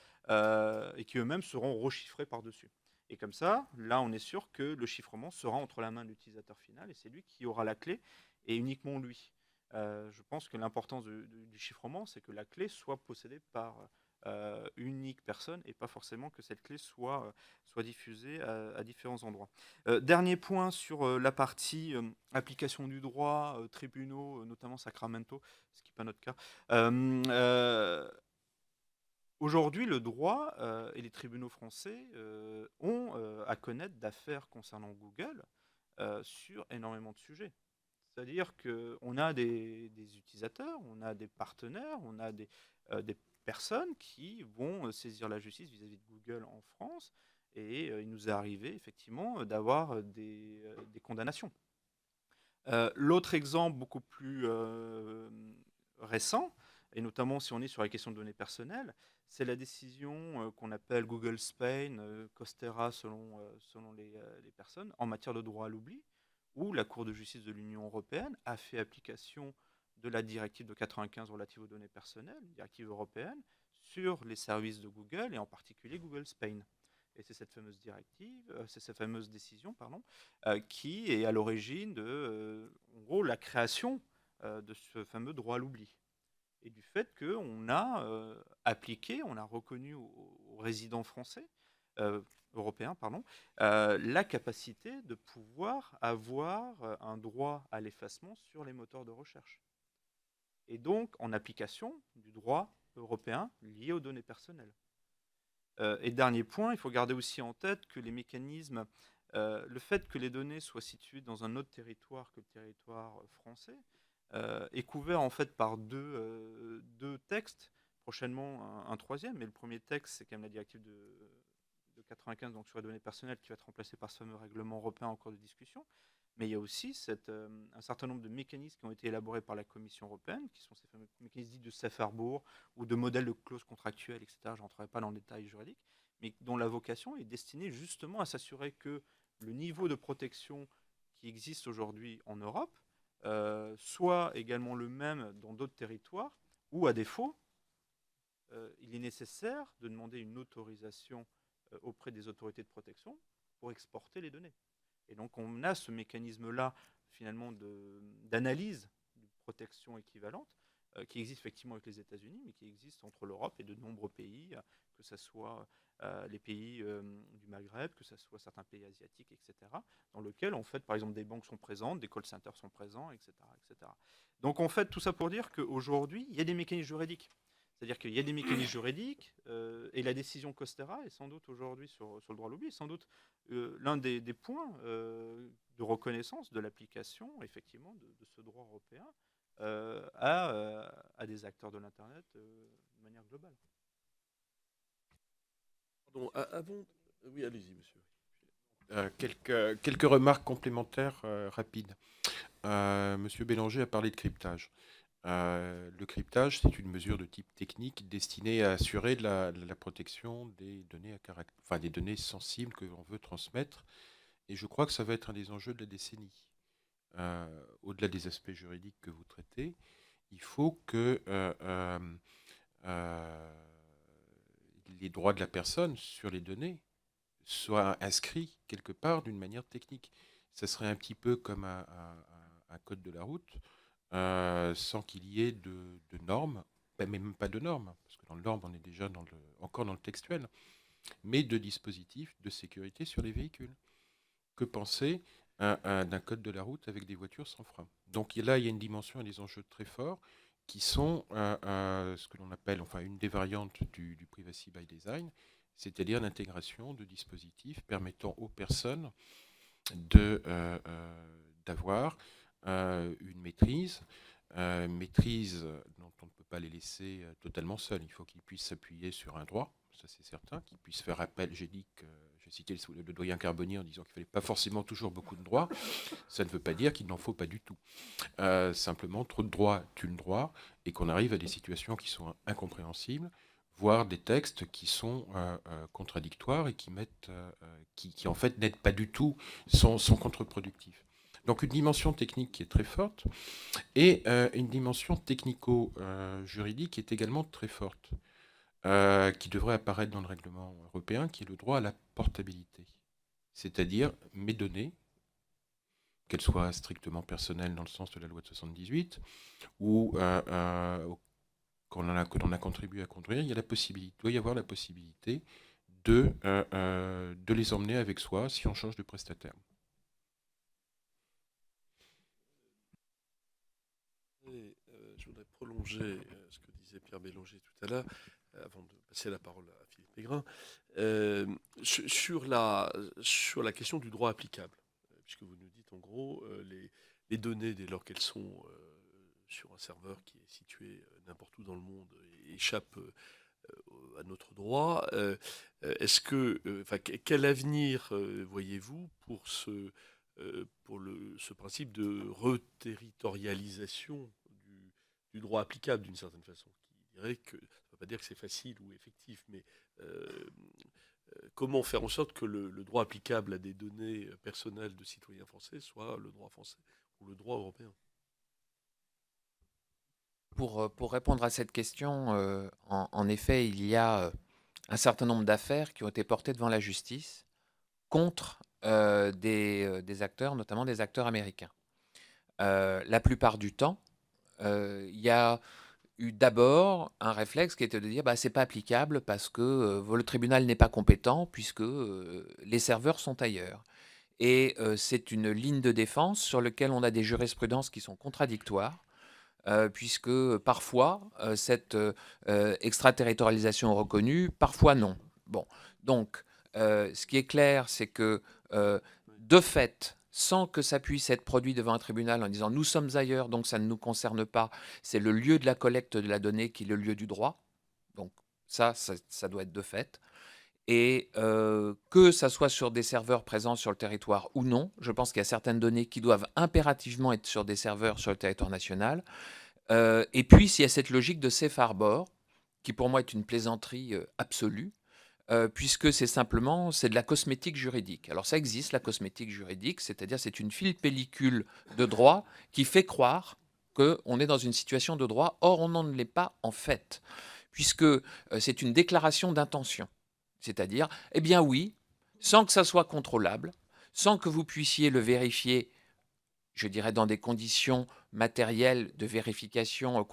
et qui eux-mêmes seront rechiffrés par-dessus. Et comme ça, là, on est sûr que le chiffrement sera entre la main de l'utilisateur final et c'est lui qui aura la clé et uniquement lui. Je pense que l'importance du chiffrement, c'est que la clé soit possédée par une unique personne et pas forcément que cette clé soit diffusée à différents endroits. Dernier point sur la partie application du droit, tribunaux, notamment Sacramento, ce qui n'est pas notre cas. Aujourd'hui, le droit et les tribunaux français ont à connaître d'affaires concernant Google sur énormément de sujets. C'est-à-dire qu'on a des utilisateurs, on a des partenaires, on a des personnes qui vont saisir la justice vis-à-vis de Google en France. Et il nous est arrivé effectivement d'avoir des condamnations. L'autre exemple beaucoup plus récent, et notamment si on est sur la question de données personnelles, c'est la décision qu'on appelle Google Spain, Costera selon les personnes, en matière de droit à l'oubli, où la Cour de justice de l'Union européenne a fait application de la directive de 95 relative aux données personnelles, une directive européenne, sur les services de Google et en particulier Google Spain. Et c'est cette fameuse c'est cette fameuse décision, qui est à l'origine de, en gros, la création de ce fameux droit à l'oubli. Et du fait qu'on a appliqué, on a reconnu aux résidents français, européens, la capacité de pouvoir avoir un droit à l'effacement sur les moteurs de recherche. Et donc en application du droit européen lié aux données personnelles. Et dernier point, il faut garder aussi en tête que les mécanismes, le fait que les données soient situées dans un autre territoire que le territoire français, est couvert en fait par deux textes, prochainement un troisième, mais le premier texte c'est quand même la directive de 95 donc sur les données personnelles qui va être remplacée par ce fameux règlement européen en cours de discussion. Mais il y a aussi un certain nombre de mécanismes qui ont été élaborés par la Commission européenne, qui sont ces fameux mécanismes dits de safe harbor ou de modèles de clauses contractuelles, etc. Je n'entrerai pas dans le détail juridique, mais dont la vocation est destinée justement à s'assurer que le niveau de protection qui existe aujourd'hui en Europe soit également le même dans d'autres territoires, ou à défaut, il est nécessaire de demander une autorisation auprès des autorités de protection pour exporter les données. Et donc on a ce mécanisme-là, finalement, d'analyse de protection équivalente, qui existe effectivement avec les États-Unis, mais qui existe entre l'Europe et de nombreux pays, que ce soit les pays du Maghreb, que ce soit certains pays asiatiques, etc., dans lesquels, en fait, par exemple, des banques sont présentes, des call centers sont présents, etc., etc. Donc, en fait, tout ça pour dire qu'aujourd'hui, il y a des mécanismes juridiques. C'est-à-dire qu'il y a des mécanismes juridiques, et la décision Costera est sans doute aujourd'hui sur le droit à l'oubli, sans doute l'un des points de reconnaissance de l'application, effectivement, de ce droit européen à des acteurs de l'Internet de manière globale. Pardon, avant... Oui, allez-y, monsieur. Quelques remarques complémentaires rapides. Monsieur Bélanger a parlé de cryptage. Le cryptage, c'est une mesure de type technique destinée à assurer la protection des données des données sensibles que l'on veut transmettre. Et je crois que ça va être un des enjeux de la décennie. Au-delà des aspects juridiques que vous traitez, il faut que les droits de la personne sur les données soient inscrits quelque part d'une manière technique. Ça serait un petit peu comme un code de la route sans qu'il y ait de normes, mais même pas de normes, parce que dans le norme, on est déjà encore dans le textuel, mais de dispositifs de sécurité sur les véhicules. Que penser d'un code de la route avec des voitures sans frein? Donc là, il y a une dimension et des enjeux très forts qui sont ce que l'on appelle, enfin, une des variantes du privacy by design, c'est-à-dire l'intégration de dispositifs permettant aux personnes d'avoir une maîtrise, maîtrise dont on ne peut pas les laisser totalement seuls. Il faut qu'ils puissent s'appuyer sur un droit, ça c'est certain, qu'ils puissent faire appel. J'ai cité le doyen Carbonnier en disant qu'il ne fallait pas forcément toujours beaucoup de droits. Ça ne veut pas dire qu'il n'en faut pas du tout. Simplement, trop de droits tue le droit, et qu'on arrive à des situations qui sont incompréhensibles, voire des textes qui sont contradictoires et qui en fait n'aident pas du tout, sont contre-productifs. Donc une dimension technique qui est très forte, et une dimension technico-juridique qui est également très forte, qui devrait apparaître dans le règlement européen, qui est le droit à la portabilité. C'est-à-dire mes données, qu'elles soient strictement personnelles dans le sens de la loi de 78, ou que l'on a contribué à construire, il doit y avoir la possibilité de les emmener avec soi si on change de prestataire. Je voudrais prolonger ce que disait Pierre Bélanger tout à l'heure, avant de passer la parole à Philippe Pégurin, sur la question du droit applicable, puisque vous nous dites en gros les données, dès lors qu'elles sont sur un serveur qui est situé n'importe où dans le monde, échappent à notre droit. Quel avenir voyez-vous pour ce principe de reterritorialisation du droit applicable, d'une certaine façon, qui dirait que, ça ne veut pas dire que c'est facile ou effectif, mais comment faire en sorte que le droit applicable à des données personnelles de citoyens français soit le droit français ou le droit européen? Pour répondre à cette question, en effet, il y a un certain nombre d'affaires qui ont été portées devant la justice contre des acteurs, notamment des acteurs américains. La plupart du temps, il y a eu d'abord un réflexe qui était de dire c'est pas applicable parce que le tribunal n'est pas compétent puisque les serveurs sont ailleurs. Et c'est une ligne de défense sur laquelle on a des jurisprudences qui sont contradictoires. Puisque parfois, cette extraterritorialisation est reconnue, parfois non. Bon, donc, ce qui est clair, c'est que, de fait, sans que ça puisse être produit devant un tribunal en disant « nous sommes ailleurs, donc ça ne nous concerne pas », c'est le lieu de la collecte de la donnée qui est le lieu du droit. Donc ça doit être de fait. Et que ça soit sur des serveurs présents sur le territoire ou non, je pense qu'il y a certaines données qui doivent impérativement être sur des serveurs sur le territoire national. Et puis, il y a cette logique de safe harbor, qui pour moi est une plaisanterie absolue, puisque c'est de la cosmétique juridique. Alors ça existe, la cosmétique juridique, c'est-à-dire c'est une fine pellicule de droit qui fait croire qu'on est dans une situation de droit, or on n'en l'est pas en fait, puisque c'est une déclaration d'intention. C'est-à-dire, eh bien oui, sans que ça soit contrôlable, sans que vous puissiez le vérifier, je dirais dans des conditions matérielles de vérification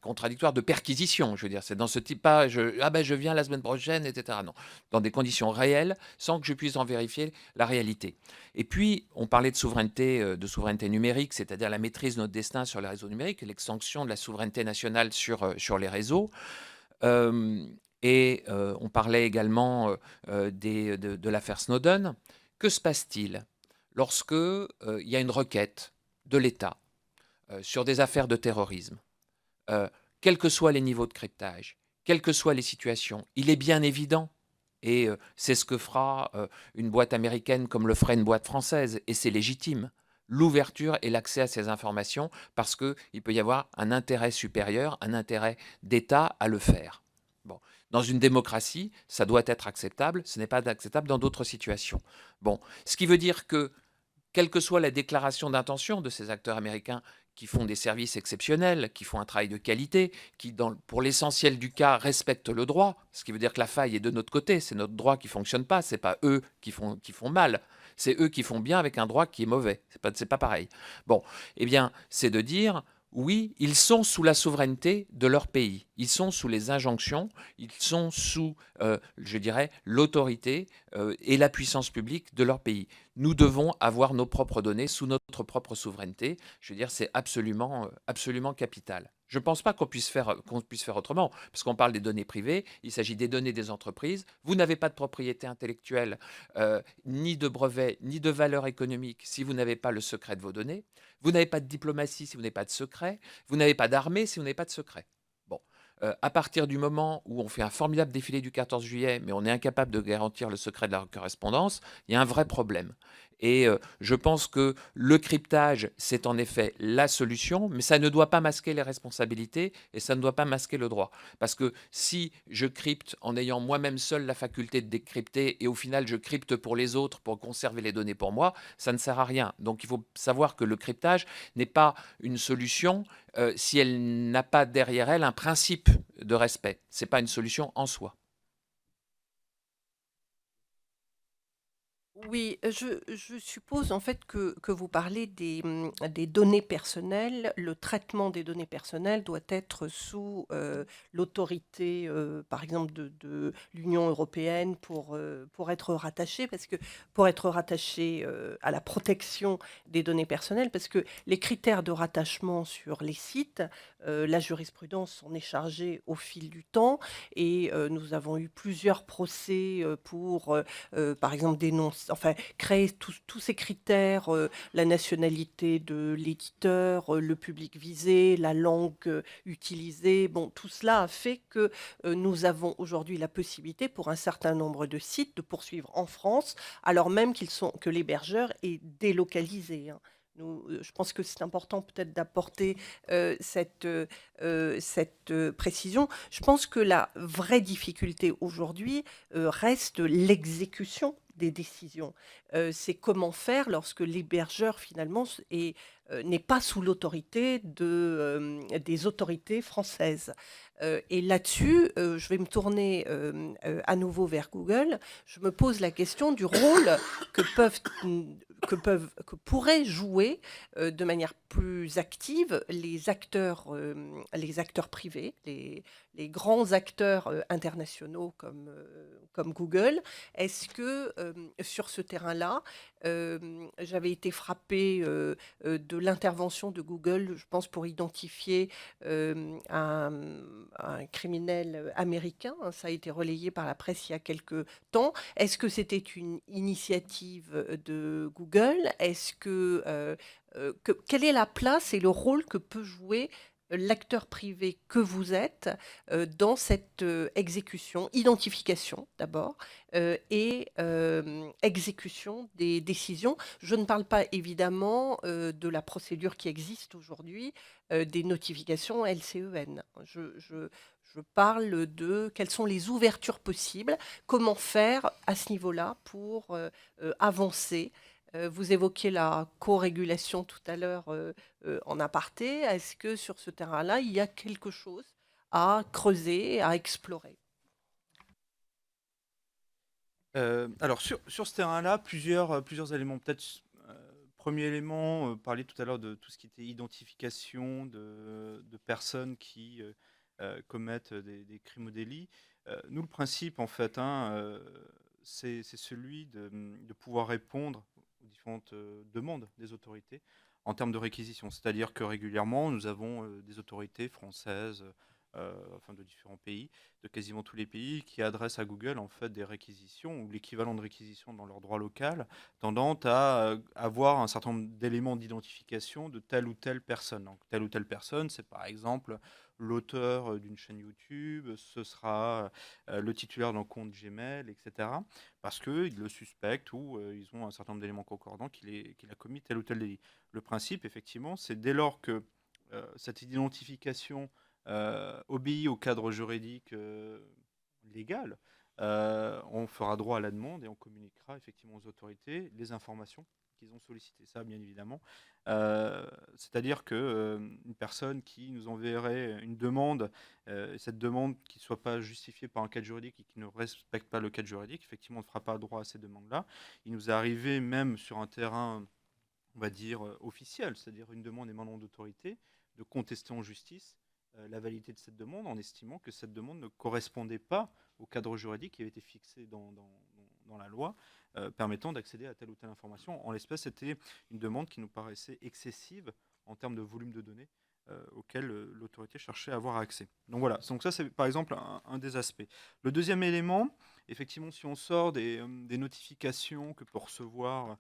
contradictoires, de perquisition, je veux dire, c'est dans ce type, pas je viens la semaine prochaine, etc. Non, dans des conditions réelles, sans que je puisse en vérifier la réalité. Et puis, on parlait de souveraineté numérique, c'est-à-dire la maîtrise de notre destin sur les réseaux numériques, l'extension de la souveraineté nationale sur les réseaux. Et on parlait également de l'affaire Snowden. Que se passe-t-il lorsque il y a une requête de l'État sur des affaires de terrorisme, quels que soient les niveaux de cryptage, quelles que soient les situations? Il est bien évident, et c'est ce que fera une boîte américaine comme le ferait une boîte française, et c'est légitime, l'ouverture et l'accès à ces informations, parce qu'il peut y avoir un intérêt supérieur, un intérêt d'État à le faire. Bon. Dans une démocratie, ça doit être acceptable, ce n'est pas acceptable dans d'autres situations. Bon, ce qui veut dire que, quelle que soit la déclaration d'intention de ces acteurs américains qui font des services exceptionnels, qui font un travail de qualité, qui, pour l'essentiel du cas, respectent le droit, ce qui veut dire que la faille est de notre côté, c'est notre droit qui ne fonctionne pas, ce n'est pas eux qui font mal, c'est eux qui font bien avec un droit qui est mauvais, c'est pas pareil. Bon, eh bien, c'est de dire, oui, ils sont sous la souveraineté de leur pays. Ils sont sous les injonctions, ils sont sous, je dirais, l'autorité et la puissance publique de leur pays. Nous devons avoir nos propres données sous notre propre souveraineté. Je veux dire, c'est absolument capital. Je ne pense pas qu'on puisse faire autrement, parce qu'on parle des données privées, il s'agit des données des entreprises. Vous n'avez pas de propriété intellectuelle, ni de brevet, ni de valeur économique si vous n'avez pas le secret de vos données. Vous n'avez pas de diplomatie si vous n'avez pas de secret. Vous n'avez pas d'armée si vous n'avez pas de secret. Bon, à partir du moment où on fait un formidable défilé du 14 juillet, mais on est incapable de garantir le secret de la correspondance, il y a un vrai problème. Et je pense que le cryptage, c'est en effet la solution, mais ça ne doit pas masquer les responsabilités et ça ne doit pas masquer le droit. Parce que si je crypte en ayant moi-même seul la faculté de décrypter et au final je crypte pour les autres pour conserver les données pour moi, ça ne sert à rien. Donc il faut savoir que le cryptage n'est pas une solution si elle n'a pas derrière elle un principe de respect. Ce n'est pas une solution en soi. Oui, je suppose en fait que vous parlez des données personnelles. Le traitement des données personnelles doit être sous l'autorité, par exemple, de l'Union européenne pour être rattaché, parce que pour être rattaché à la protection des données personnelles, parce que les critères de rattachement sur les sites, la jurisprudence en est chargée au fil du temps, et nous avons eu plusieurs procès pour par exemple, créer tous ces critères, la nationalité de l'éditeur, le public visé, la langue utilisée. Bon, tout cela a fait que nous avons aujourd'hui la possibilité pour un certain nombre de sites de poursuivre en France, alors même que l'hébergeur est délocalisé, hein. Je pense que c'est important peut-être d'apporter cette précision. Je pense que la vraie difficulté aujourd'hui reste l'exécution des décisions. C'est comment faire lorsque l'hébergeur finalement n'est pas sous l'autorité des autorités françaises. Et là-dessus, je vais me tourner à nouveau vers Google. Je me pose la question du rôle que pourraient jouer de manière plus active les acteurs privés, les grands acteurs internationaux comme Google. Est-ce que sur ce terrain-là, j'avais été frappée de l'intervention de Google, je pense, pour identifier un criminel américain, hein, ça a été relayé par la presse il y a quelques temps. Est-ce que c'était une initiative de Google? Quelle est la place et le rôle que peut jouer l'acteur privé que vous êtes dans cette exécution, identification d'abord, et exécution des décisions? Je ne parle pas évidemment de la procédure qui existe aujourd'hui, des notifications LCEN. Je parle de quelles sont les ouvertures possibles, comment faire à ce niveau-là pour avancer. Vous évoquiez la co-régulation tout à l'heure en aparté. Est-ce que sur ce terrain-là, il y a quelque chose à creuser, à explorer? Alors sur ce terrain-là, plusieurs éléments. Peut-être, premier élément, parler tout à l'heure de tout ce qui était identification de personnes qui commettent des crimes ou délits. Nous, le principe, en fait, hein, c'est celui de pouvoir répondre aux différentes demandes des autorités en termes de réquisition. C'est-à-dire que régulièrement, nous avons des autorités françaises, enfin de différents pays, de quasiment tous les pays, qui adressent à Google en fait des réquisitions ou l'équivalent de réquisition dans leur droit local, tendant à avoir un certain nombre d'éléments d'identification de telle ou telle personne. Donc, telle ou telle personne, c'est par exemple l'auteur d'une chaîne YouTube, ce sera le titulaire d'un compte Gmail, etc. Parce qu'ils le suspectent ou ils ont un certain nombre d'éléments concordants qu'il a commis tel ou tel délit. Le principe, effectivement, c'est dès lors que cette identification obéit au cadre juridique légal, on fera droit à la demande et on communiquera effectivement aux autorités les informations qu'ils ont sollicitées. Ça, bien évidemment. C'est-à-dire que une personne qui nous enverrait une demande, cette demande qui ne soit pas justifiée par un cadre juridique et qui ne respecte pas le cadre juridique, effectivement, on ne fera pas droit à ces demandes-là. Il nous est arrivé même sur un terrain, on va dire, officiel, c'est-à-dire une demande émanant d'autorité, de contester en justice la validité de cette demande en estimant que cette demande ne correspondait pas au cadre juridique qui avait été fixé dans la loi permettant d'accéder à telle ou telle information. En l'espèce, c'était une demande qui nous paraissait excessive en termes de volume de données auquel l'autorité cherchait à avoir accès. Donc voilà, donc ça c'est par exemple un des aspects. Le deuxième élément, effectivement, si on sort des notifications que peut recevoir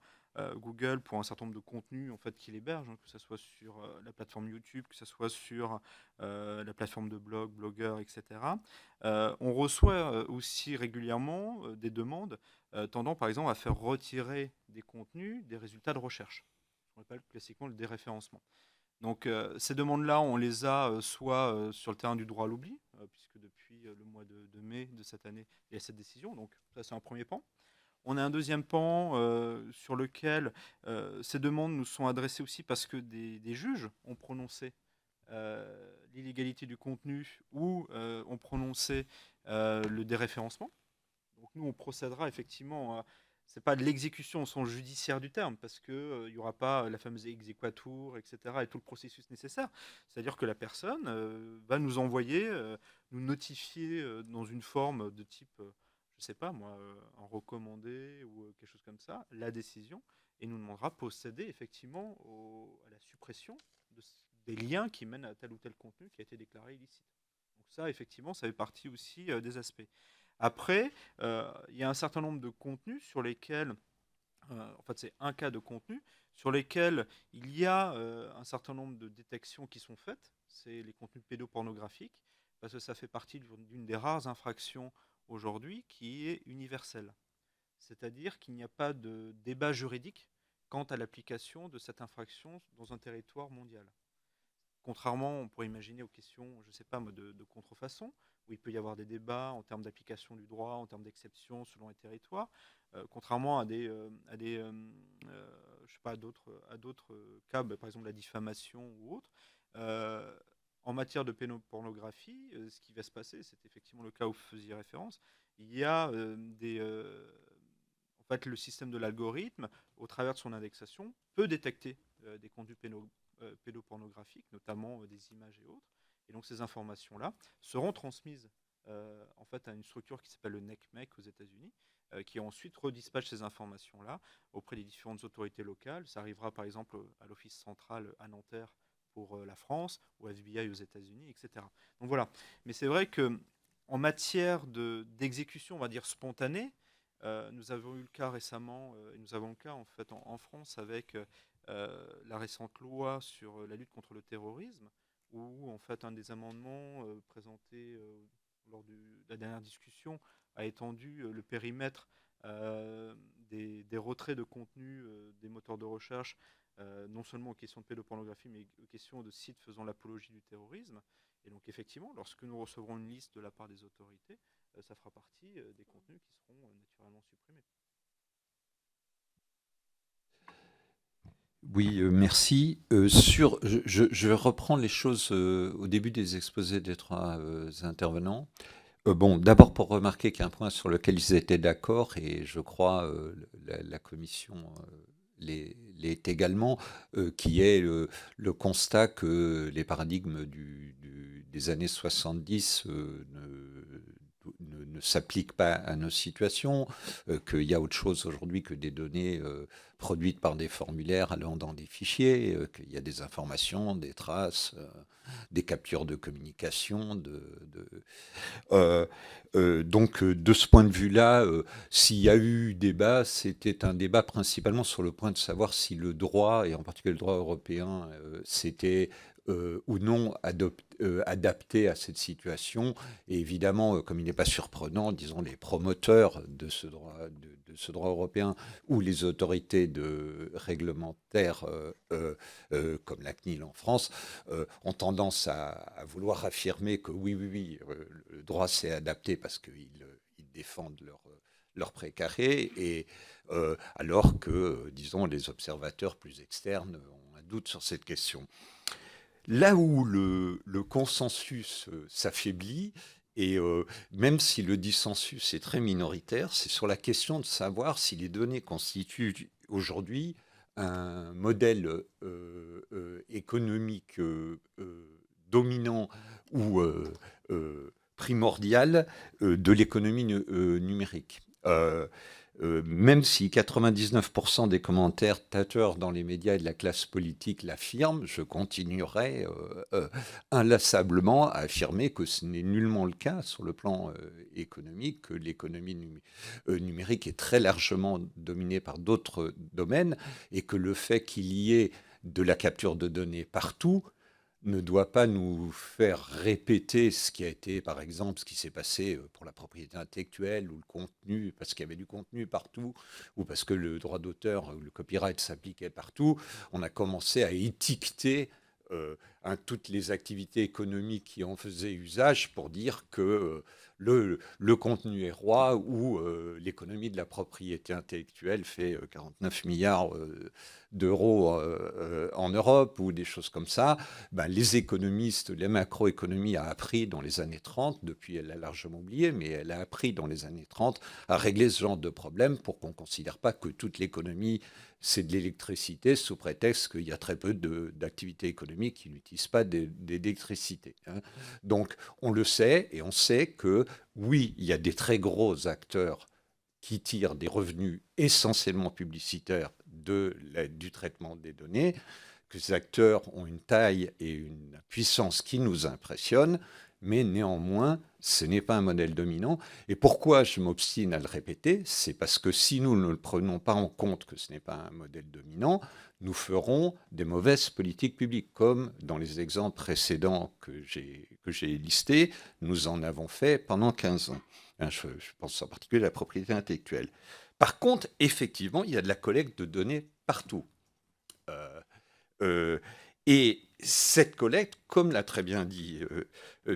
Google pour un certain nombre de contenus en fait, qu'il héberge, que ce soit sur la plateforme YouTube, que ce soit sur la plateforme de blog, blogueur, etc. On reçoit aussi régulièrement des demandes tendant par exemple à faire retirer des contenus des résultats de recherche. On appelle classiquement le déréférencement. Donc ces demandes-là, on les a soit sur le terrain du droit à l'oubli, puisque depuis le mois de mai de cette année, il y a cette décision. Donc ça, c'est un premier pan. On a un deuxième pan sur lequel ces demandes nous sont adressées aussi parce que des juges ont prononcé l'illégalité du contenu ou ont prononcé le déréférencement. Donc nous, on procédera effectivement à... C'est pas de l'exécution au sens judiciaire du terme, parce qu'il n'y aura pas la fameuse exéquatur, etc., et tout le processus nécessaire. C'est-à-dire que la personne va nous envoyer, nous notifier dans une forme de type, je ne sais pas moi, un recommandé ou quelque chose comme ça, la décision, et nous demandera procéder effectivement à la suppression des liens qui mènent à tel ou tel contenu qui a été déclaré illicite. Donc ça, effectivement, ça fait partie aussi des aspects. Après, il y a un certain nombre de contenus sur lesquels, en fait c'est un cas de contenu, sur lesquels il y a un certain nombre de détections qui sont faites, c'est les contenus pédopornographiques, parce que ça fait partie d'une des rares infractions aujourd'hui qui est universelle. C'est-à-dire qu'il n'y a pas de débat juridique quant à l'application de cette infraction dans un territoire mondial. Contrairement, on pourrait imaginer aux questions, je ne sais pas, de contrefaçon, où il peut y avoir des débats en termes d'application du droit, en termes d'exception selon les territoires, contrairement à je sais pas, à d'autres cas, par exemple la diffamation ou autre. En matière de pédopornographie, ce qui va se passer, c'est effectivement le cas où vous faisiez référence, il y a en fait, le système de l'algorithme, au travers de son indexation, peut détecter des contenus pédopornographiques, notamment des images et autres. Et donc ces informations-là seront transmises en fait à une structure qui s'appelle le NECMEC aux États-Unis, qui ensuite redispatche ces informations-là auprès des différentes autorités locales. Ça arrivera par exemple à l'Office central à Nanterre pour la France, au FBI aux États-Unis, etc. Donc voilà. Mais c'est vrai que en matière d'exécution, on va dire spontanée, nous avons eu le cas récemment, et nous avons le cas en fait en France avec la récente loi sur la lutte contre le terrorisme, où en fait un des amendements présentés lors de la dernière discussion a étendu le périmètre des retraits de contenu des moteurs de recherche, non seulement aux questions de pédopornographie, mais aux questions de sites faisant l'apologie du terrorisme. Et donc effectivement, lorsque nous recevrons une liste de la part des autorités, ça fera partie des contenus qui seront naturellement supprimés. Oui, merci. Je reprends les choses au début des exposés des trois intervenants. Bon, d'abord pour remarquer qu'il y a un point sur lequel ils étaient d'accord, et je crois la commission l'est également, qui est le constat que les paradigmes des années 70 ne s'appliquent pas à nos situations, qu'il y a autre chose aujourd'hui que des données produites par des formulaires allant dans des fichiers, qu'il y a des informations, des traces, des captures de communication. Donc, de ce point de vue-là, s'il y a eu débat, c'était un débat principalement sur le point de savoir si le droit, et en particulier le droit européen, c'était ou non adapté à cette situation. Et évidemment, comme il n'est pas surprenant, disons, les promoteurs de ce droit européen ou les autorités réglementaires comme la CNIL en France ont tendance à vouloir affirmer que oui, le droit s'est adapté parce qu'ils défendent leur précaré, et alors que, disons, les observateurs plus externes ont un doute sur cette question. Là où le consensus s'affaiblit, et même si le dissensus est très minoritaire, c'est sur la question de savoir si les données constituent aujourd'hui un modèle économique dominant ou primordial de l'économie numérique. Même si 99% des commentaires tâteurs dans les médias et de la classe politique l'affirment, je continuerai inlassablement à affirmer que ce n'est nullement le cas sur le plan économique, que l'économie numérique est très largement dominée par d'autres domaines et que le fait qu'il y ait de la capture de données partout ne doit pas nous faire répéter ce qui a été, par exemple, ce qui s'est passé pour la propriété intellectuelle ou le contenu, parce qu'il y avait du contenu partout, ou parce que le droit d'auteur, le copyright s'appliquait partout. On a commencé à étiqueter toutes les activités économiques qui en faisaient usage pour dire que le contenu est roi ou l'économie de la propriété intellectuelle fait 49 milliards d'euros en Europe ou des choses comme ça. Les économistes, la macroéconomie a appris dans les années 30, depuis elle l'a largement oublié, mais elle a appris dans les années 30 à régler ce genre de problème pour qu'on ne considère pas que toute l'économie c'est de l'électricité sous prétexte qu'il y a très peu d'activités économiques qui n'utilisent pas d'électricité. Donc on le sait et on sait que oui, il y a des très gros acteurs qui tirent des revenus essentiellement publicitaires du traitement des données, que ces acteurs ont une taille et une puissance qui nous impressionnent, mais néanmoins, ce n'est pas un modèle dominant. Et pourquoi je m'obstine à le répéter? C'est parce que si nous ne le prenons pas en compte que ce n'est pas un modèle dominant, nous ferons des mauvaises politiques publiques, comme dans les exemples précédents que j'ai listés, nous en avons fait pendant 15 ans. Je pense en particulier à la propriété intellectuelle. Par contre, effectivement, il y a de la collecte de données partout. Et cette collecte, comme l'a très bien dit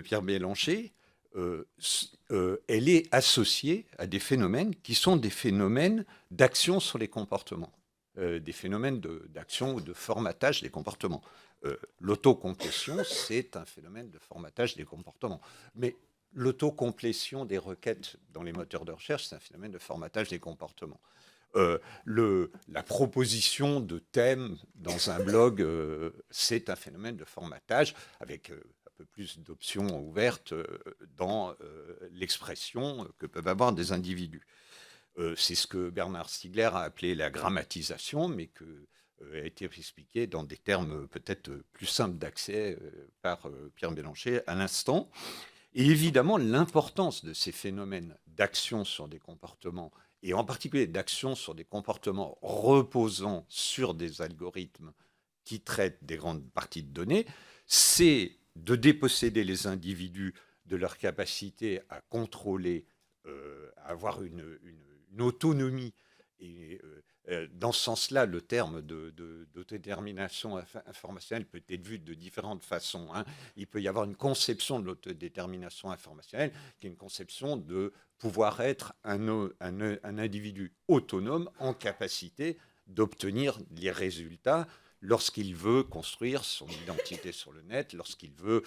Pierre Bélanger, elle est associée à des phénomènes qui sont des phénomènes d'action sur les comportements, des phénomènes d'action ou de formatage des comportements. L'autocomplétion, c'est un phénomène de formatage des comportements. Mais l'autocomplétion des requêtes dans les moteurs de recherche, c'est un phénomène de formatage des comportements. La proposition de thèmes dans un blog, c'est un phénomène de formatage avec un peu plus d'options ouvertes dans l'expression que peuvent avoir des individus. C'est ce que Bernard Stiegler a appelé la grammatisation, mais que a été expliqué dans des termes peut-être plus simples d'accès par Pierre Bélanger à l'instant. Et évidemment, l'importance de ces phénomènes d'action sur des comportements, et en particulier d'action sur des comportements reposant sur des algorithmes qui traitent des grandes parties de données, c'est de déposséder les individus de leur capacité à contrôler, à avoir une autonomie. Et dans ce sens-là, le terme d'autodétermination informationnelle peut être vu de différentes façons. Il peut y avoir une conception de l'autodétermination informationnelle qui est une conception de pouvoir être un individu autonome en capacité d'obtenir les résultats lorsqu'il veut construire son identité sur le net, lorsqu'il veut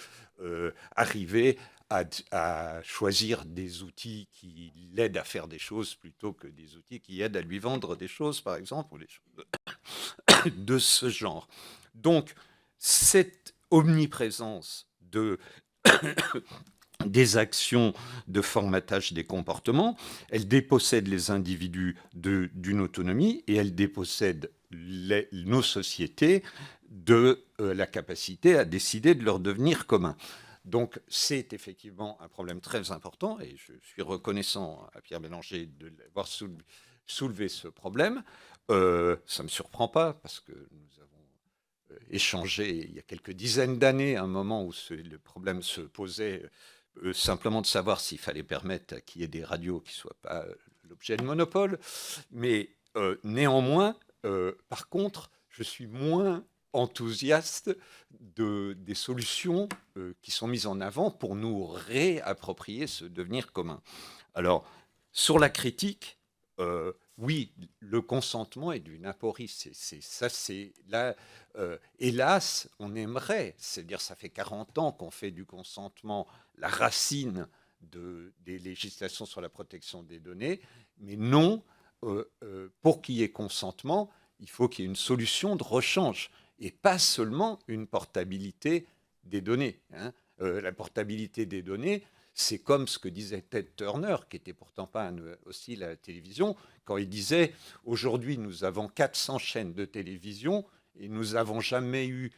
arriver à choisir des outils qui l'aident à faire des choses plutôt que des outils qui aident à lui vendre des choses, par exemple, ou des choses de ce genre. Donc, cette omniprésence des actions de formatage des comportements, elle dépossède les individus d'une autonomie et elle dépossède nos sociétés de la capacité à décider de leur devenir commun. Donc c'est effectivement un problème très important et je suis reconnaissant à Pierre Bélanger d'avoir soulevé ce problème. Ça ne me surprend pas parce que nous avons échangé il y a quelques dizaines d'années, à un moment où le problème se posait simplement de savoir s'il fallait permettre qu'il y ait des radios qui ne soient pas l'objet de monopole. Mais néanmoins, par contre, je suis moins enthousiaste des solutions qui sont mises en avant pour nous réapproprier ce devenir commun. Alors, sur la critique, oui, le consentement est d'une aporie. Hélas, on aimerait, c'est-à-dire ça fait 40 ans qu'on fait du consentement la racine des législations sur la protection des données, mais non, pour qu'il y ait consentement, il faut qu'il y ait une solution de rechange et pas seulement une portabilité des données. La portabilité des données, c'est comme ce que disait Ted Turner, qui n'était pourtant pas aussi la télévision, quand il disait « Aujourd'hui, nous avons 400 chaînes de télévision et nous n'avons jamais eu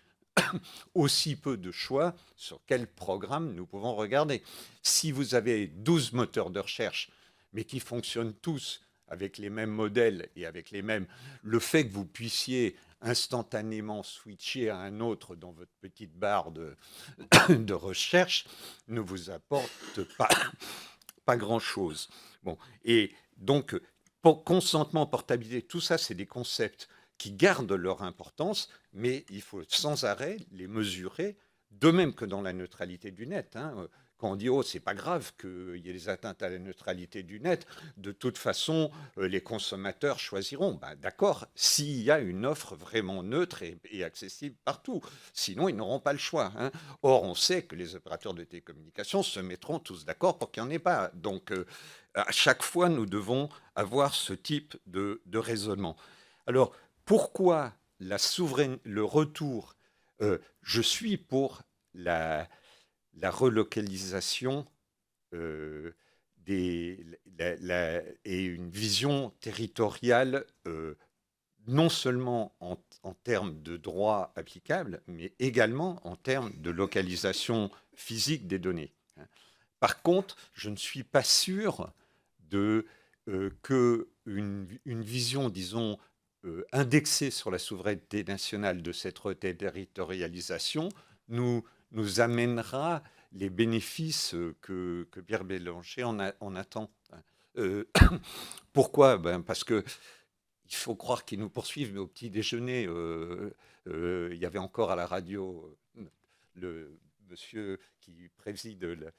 aussi peu de choix sur quel programme nous pouvons regarder. Si vous avez 12 moteurs de recherche, mais qui fonctionnent tous avec les mêmes modèles et avec les mêmes... Le fait que vous puissiez instantanément switcher à un autre dans votre petite barre de recherche ne vous apporte pas grand-chose. Bon, et donc, consentement, portabilité, tout ça, c'est des concepts qui gardent leur importance, mais il faut sans arrêt les mesurer, de même que dans la neutralité du net. Quand on dit « oh, c'est pas grave qu'il y ait des atteintes à la neutralité du net », de toute façon, les consommateurs choisiront. D'accord, s'il y a une offre vraiment neutre et accessible partout. Sinon, ils n'auront pas le choix. Or, on sait que les opérateurs de télécommunications se mettront tous d'accord pour qu'il n'y en ait pas. Donc, à chaque fois, nous devons avoir ce type de raisonnement. Alors, pourquoi le retour je suis pour la relocalisation et une vision territoriale, non seulement en termes de droit applicable, mais également en termes de localisation physique des données. Par contre, je ne suis pas sûr qu'une vision, disons, indexée sur la souveraineté nationale de cette reterritorialisation nous amènera les bénéfices que Pierre Bélanger en attend. Pourquoi ? Parce que il faut croire qu'ils nous poursuivent, mais au petit déjeuner, il y avait encore à la radio le monsieur qui préside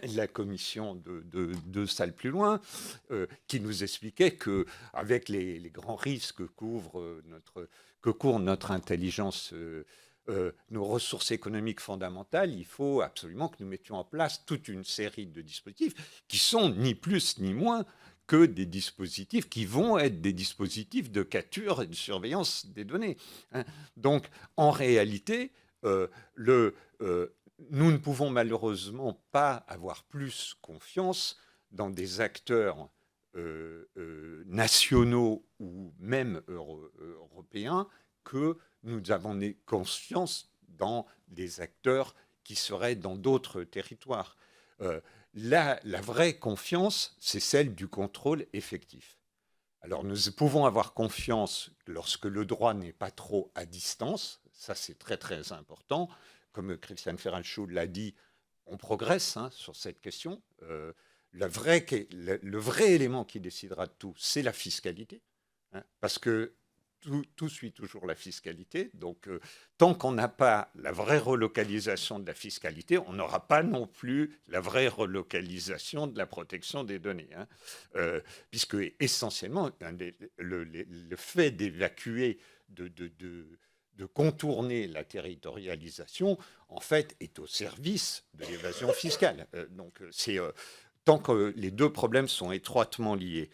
la commission de 2 salles plus loin, qui nous expliquait qu'avec les grands risques que court notre intelligence, nos ressources économiques fondamentales, il faut absolument que nous mettions en place toute une série de dispositifs qui sont ni plus ni moins que des dispositifs qui vont être des dispositifs de capture et de surveillance des données. Donc, en réalité, nous ne pouvons malheureusement pas avoir plus confiance dans des acteurs nationaux ou même européens que nous avons confiance dans des acteurs qui seraient dans d'autres territoires. La vraie confiance, c'est celle du contrôle effectif. Alors nous pouvons avoir confiance lorsque le droit n'est pas trop à distance, ça c'est très très important. Comme Christiane Ferralchou l'a dit, on progresse sur cette question. Le vrai élément qui décidera de tout, c'est la fiscalité, parce que tout suit toujours la fiscalité. Donc, tant qu'on n'a pas la vraie relocalisation de la fiscalité, on n'aura pas non plus la vraie relocalisation de la protection des données. Puisque, essentiellement, le fait d'évacuer, de contourner la territorialisation, en fait, est au service de l'évasion fiscale. Donc, tant que les deux problèmes sont étroitement liés.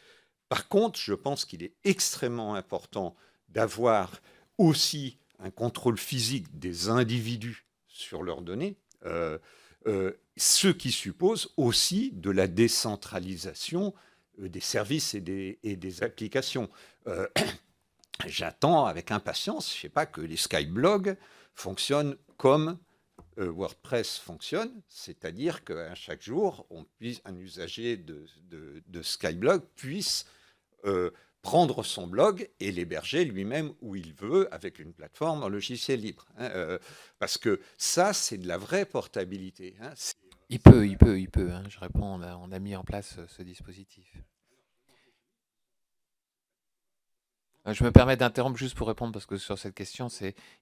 Par contre, je pense qu'il est extrêmement important d'avoir aussi un contrôle physique des individus sur leurs données, ce qui suppose aussi de la décentralisation des services et des applications. J'attends avec impatience, je ne sais pas, que les Skyblogs fonctionnent comme WordPress fonctionne, c'est-à-dire qu'à chaque jour, un usager de Skyblog puisse prendre son blog et l'héberger lui-même où il veut avec une plateforme en logiciel libre. Parce que ça, c'est de la vraie portabilité. Il peut. Je réponds, on a mis en place ce dispositif. Je me permets d'interrompre juste pour répondre parce que sur cette question,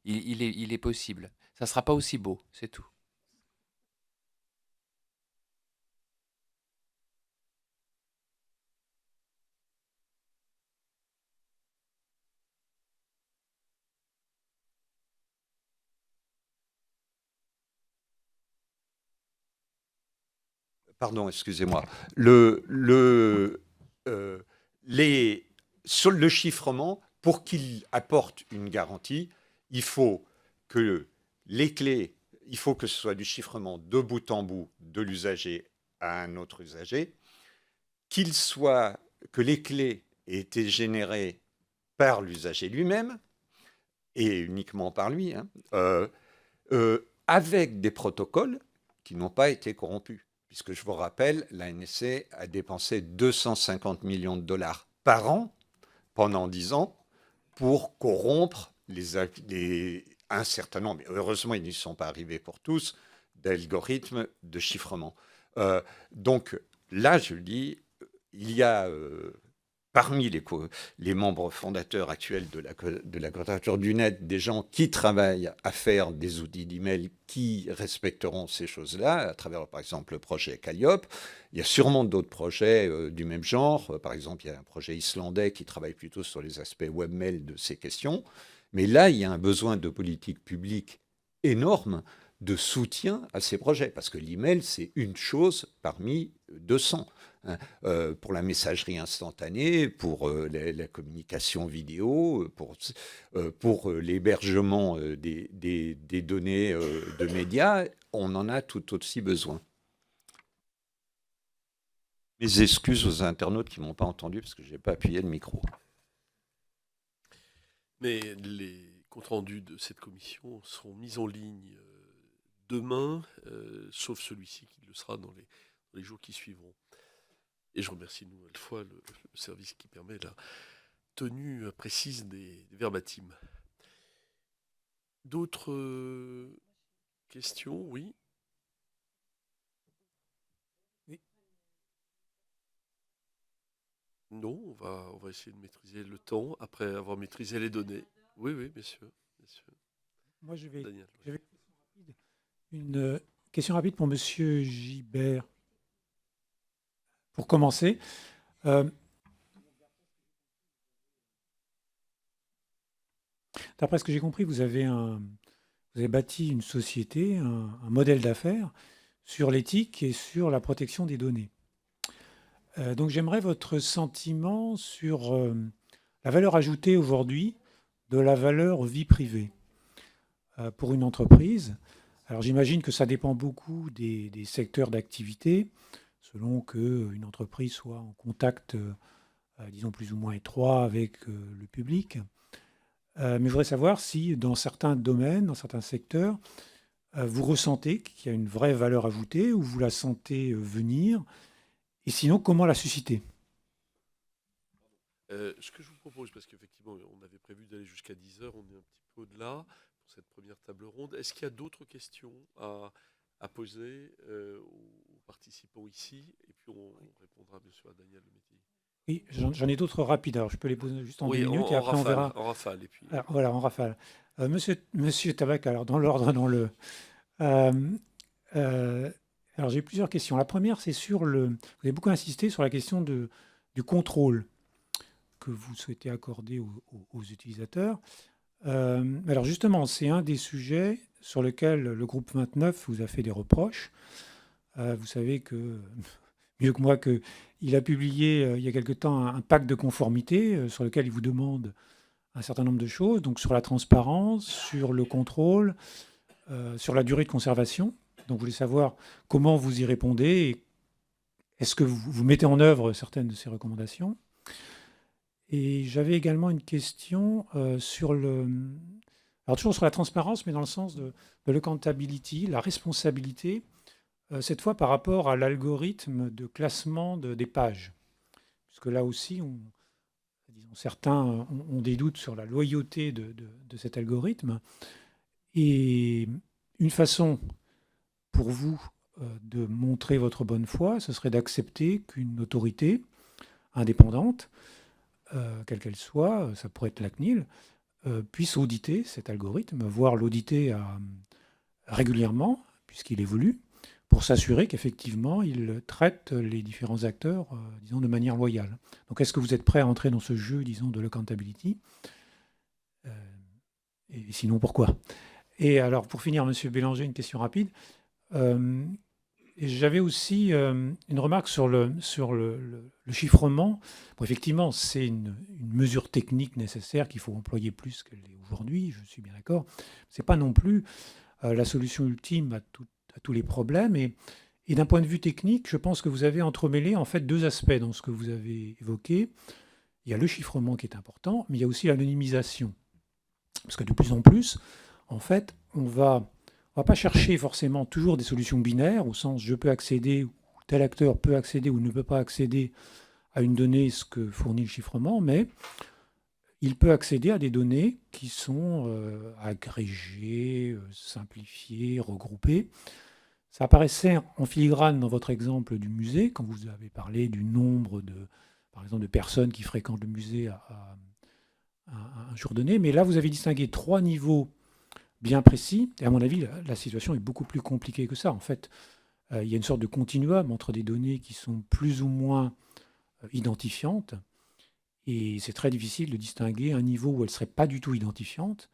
il est possible. Ça ne sera pas aussi beau, c'est tout. Pardon, excusez-moi. Sur le chiffrement, pour qu'il apporte une garantie, il faut que les clés, il faut que ce soit du chiffrement de bout en bout de l'usager à un autre usager, que les clés aient été générées par l'usager lui-même, et uniquement par lui, avec des protocoles qui n'ont pas été corrompus. Puisque je vous rappelle, la NSA a dépensé 250 millions de dollars par an pendant 10 ans pour corrompre un certain nombre, mais heureusement ils n'y sont pas arrivés pour tous, d'algorithmes de chiffrement. Donc là, je le dis, il y a parmi les membres fondateurs actuels de la Quadrature du Net des gens qui travaillent à faire des outils d'email qui respecteront ces choses-là, à travers par exemple le projet Calliope. Il y a sûrement d'autres projets du même genre. Par exemple, il y a un projet islandais qui travaille plutôt sur les aspects webmail de ces questions. Mais là, il y a un besoin de politique publique énorme de soutien à ces projets, parce que l'email, c'est une chose parmi 200. Pour la messagerie instantanée, pour la communication vidéo, pour l'hébergement des données de médias, on en a tout aussi besoin. Mes excuses aux internautes qui ne m'ont pas entendu parce que je n'ai pas appuyé le micro. Mais les comptes rendus de cette commission seront mis en ligne demain, sauf celui-ci qui le sera dans les jours qui suivront. Et je remercie une nouvelle fois le service qui permet la tenue précise des verbatims. D'autres questions? Oui. Non, on va essayer de maîtriser le temps après avoir maîtrisé les données. Oui, bien sûr. Moi, je vais Daniel. une question rapide pour Monsieur Gibert. Pour commencer, d'après ce que j'ai compris, vous avez bâti une société, un modèle d'affaires sur l'éthique et sur la protection des données. Donc j'aimerais votre sentiment sur la valeur ajoutée aujourd'hui de la valeur vie privée pour une entreprise. Alors j'imagine que ça dépend beaucoup des secteurs d'activité, selon qu'une entreprise soit en contact, disons, plus ou moins étroit avec le public. Mais je voudrais savoir si, dans certains domaines, dans certains secteurs, vous ressentez qu'il y a une vraie valeur ajoutée ou vous la sentez venir, et sinon, comment la susciter? Ce que je vous propose, parce qu'effectivement, on avait prévu d'aller jusqu'à 10 heures, on est un petit peu au-delà pour cette première table ronde. Est-ce qu'il y a d'autres questions à poser aux participants ici? Et puis on répondra bien sûr à Daniel Lemétier. Oui, j'en ai d'autres rapides. Alors, je peux les poser juste en 2 minutes et après on verra. En rafale. Et puis... Alors, voilà, en rafale. Monsieur Tabac, alors dans l'ordre, alors j'ai plusieurs questions. La première, c'est sur vous avez beaucoup insisté sur la question du contrôle que vous souhaitez accorder aux utilisateurs. Alors justement, c'est un des sujets sur lequel le groupe 29 vous a fait des reproches. Vous savez que, mieux que moi, qu'il a publié il y a quelque temps un pacte de conformité sur lequel il vous demande un certain nombre de choses, donc sur la transparence, sur le contrôle, sur la durée de conservation. Donc je voulais savoir comment vous y répondez et est-ce que vous mettez en œuvre certaines de ces recommandations. Et j'avais également une question alors toujours sur la transparence, mais dans le sens de l'accountability, la responsabilité, cette fois par rapport à l'algorithme de classement des pages. Puisque là aussi, certains ont des doutes sur la loyauté de cet algorithme. Et une façon pour vous de montrer votre bonne foi, ce serait d'accepter qu'une autorité indépendante, quelle qu'elle soit, ça pourrait être la CNIL, puisse auditer cet algorithme, voire l'auditer régulièrement, puisqu'il évolue, pour s'assurer qu'effectivement, il traite les différents acteurs, disons, de manière loyale. Donc, est-ce que vous êtes prêt à entrer dans ce jeu, disons, de l'accountability? Et sinon, pourquoi? Et alors, pour finir, Monsieur Bélanger, une question rapide. Et j'avais aussi une remarque sur le chiffrement. Bon, effectivement, c'est une mesure technique nécessaire qu'il faut employer plus qu'elle est aujourd'hui, je suis bien d'accord. Ce n'est pas non plus la solution ultime à tous les problèmes. Et d'un point de vue technique, je pense que vous avez entremêlé en fait deux aspects dans ce que vous avez évoqué. Il y a le chiffrement qui est important, mais il y a aussi l'anonymisation. Parce que de plus en plus, en fait, on va pas chercher forcément toujours des solutions binaires, au sens je peux accéder, ou tel acteur peut accéder ou ne peut pas accéder à une donnée, ce que fournit le chiffrement, mais il peut accéder à des données qui sont agrégées, simplifiées, regroupées. Ça apparaissait en filigrane dans votre exemple du musée, quand vous avez parlé du nombre par exemple, de personnes qui fréquentent le musée à un jour donné. Mais là, vous avez distingué 3 niveaux bien précis. Et à mon avis, la situation est beaucoup plus compliquée que ça. En fait, il y a une sorte de continuum entre des données qui sont plus ou moins identifiantes. Et c'est très difficile de distinguer un niveau où elles ne seraient pas du tout identifiantes,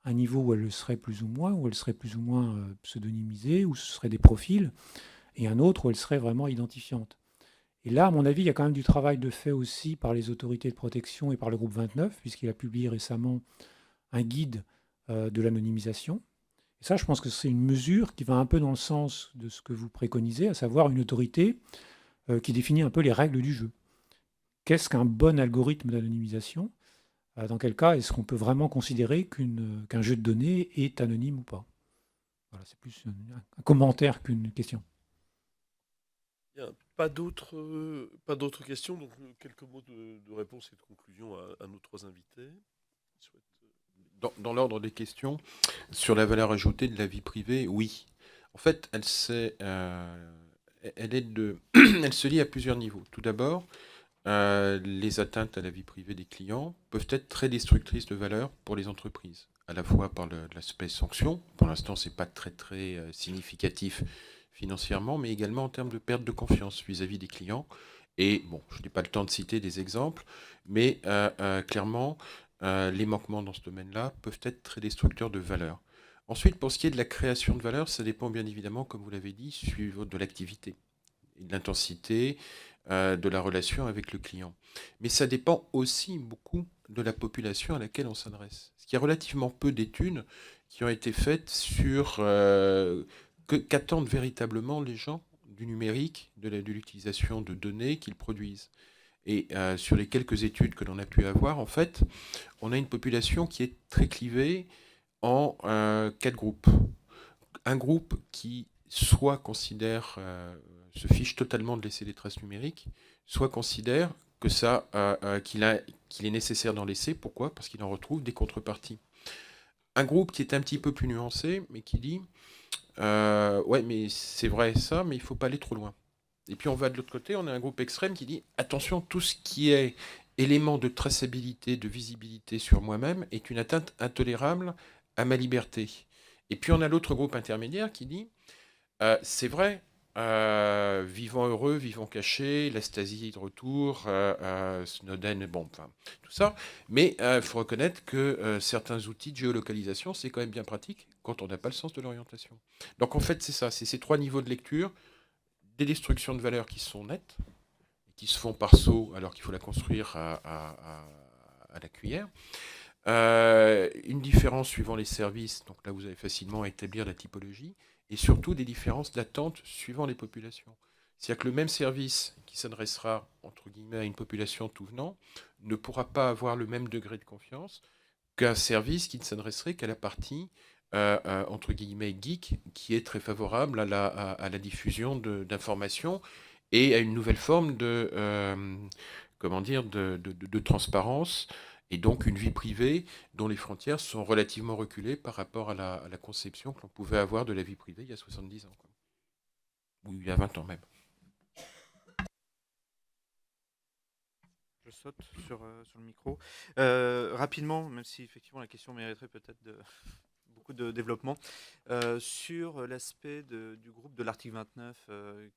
un niveau où elles le seraient plus ou moins, où elles seraient plus ou moins pseudonymisées, où ce seraient des profils, et un autre où elles seraient vraiment identifiantes. Et là, à mon avis, il y a quand même du travail de fait aussi par les autorités de protection et par le groupe 29, puisqu'il a publié récemment un guide de l'anonymisation. Et ça, je pense que c'est une mesure qui va un peu dans le sens de ce que vous préconisez, à savoir une autorité qui définit un peu les règles du jeu. Qu'est-ce qu'un bon algorithme d'anonymisation? Dans quel cas est-ce qu'on peut vraiment considérer qu'un jeu de données est anonyme ou pas? Voilà, c'est plus un commentaire qu'une question. Bien, pas d'autres questions, donc quelques mots de réponse et de conclusion à nos 3 invités. Dans l'ordre des questions, sur la valeur ajoutée de la vie privée, oui. En fait, elle se lie à plusieurs niveaux. Tout d'abord, les atteintes à la vie privée des clients peuvent être très destructrices de valeur pour les entreprises, à la fois par l'aspect sanction. Pour l'instant, c'est pas très significatif financièrement, mais également en termes de perte de confiance vis-à-vis des clients. Et bon, je n'ai pas le temps de citer des exemples, mais clairement, les manquements dans ce domaine-là peuvent être très destructeurs de valeur. Ensuite, pour ce qui est de la création de valeur, ça dépend bien évidemment, comme vous l'avez dit, suivant de l'activité et de l'intensité de la relation avec le client. Mais ça dépend aussi beaucoup de la population à laquelle on s'adresse. Il y a relativement peu d'études qui ont été faites sur qu'attendent véritablement les gens du numérique, de l'utilisation de données qu'ils produisent. Et sur les quelques études que l'on a pu avoir, en fait, on a une population qui est très clivée en 4 groupes. Un groupe qui soit considère, se fiche totalement de laisser des traces numériques, soit considère que qu'il est nécessaire d'en laisser. Pourquoi? Parce qu'il en retrouve des contreparties. Un groupe qui est un petit peu plus nuancé, mais qui dit ouais, mais c'est vrai ça, mais il ne faut pas aller trop loin. Et puis on va de l'autre côté, on a un groupe extrême qui dit attention, tout ce qui est élément de traçabilité, de visibilité sur moi-même est une atteinte intolérable à ma liberté. Et puis on a l'autre groupe intermédiaire qui dit c'est vrai, vivant heureux, vivant caché, la Stasi de retour, Snowden, bon, enfin tout ça, mais il faut reconnaître que certains outils de géolocalisation, c'est quand même bien pratique quand on n'a pas le sens de l'orientation. Donc en fait, c'est ça, c'est ces 3 niveaux de lecture, des destructions de valeurs qui sont nettes, qui se font par saut alors qu'il faut la construire à la cuillère. Une différence suivant les services, donc là vous avez facilement à établir la typologie, et surtout des différences d'attente suivant les populations. C'est-à-dire que le même service qui s'adressera, entre guillemets, à une population tout venant, ne pourra pas avoir le même degré de confiance qu'un service qui ne s'adresserait qu'à la partie, entre guillemets, geek, qui est très favorable à la diffusion d'informations et à une nouvelle forme de transparence, et donc une vie privée dont les frontières sont relativement reculées par rapport à la conception que l'on pouvait avoir de la vie privée il y a 70 ans. Ou il y a 20 ans même. Je saute sur le micro. Rapidement, même si effectivement la question mériterait peut-être beaucoup de développement, sur l'aspect du groupe de l'article 29,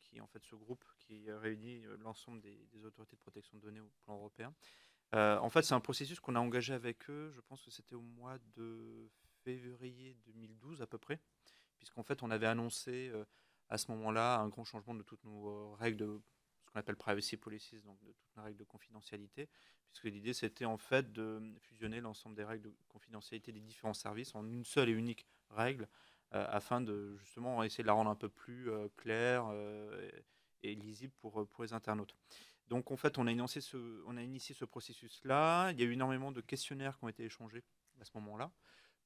qui est en fait ce groupe qui réunit l'ensemble des autorités de protection de données au plan européen. En fait, c'est un processus qu'on a engagé avec eux, je pense que c'était au mois de février 2012 à peu près, puisqu'en fait, on avait annoncé à ce moment-là un grand changement de toutes nos règles de ce qu'on appelle privacy policies, donc de toutes nos règles de confidentialité, puisque l'idée c'était en fait de fusionner l'ensemble des règles de confidentialité des différents services en une seule et unique règle, afin de justement essayer de la rendre un peu plus claire et lisible pour les internautes. Donc en fait, on a initié ce processus-là. Il y a eu énormément de questionnaires qui ont été échangés à ce moment-là.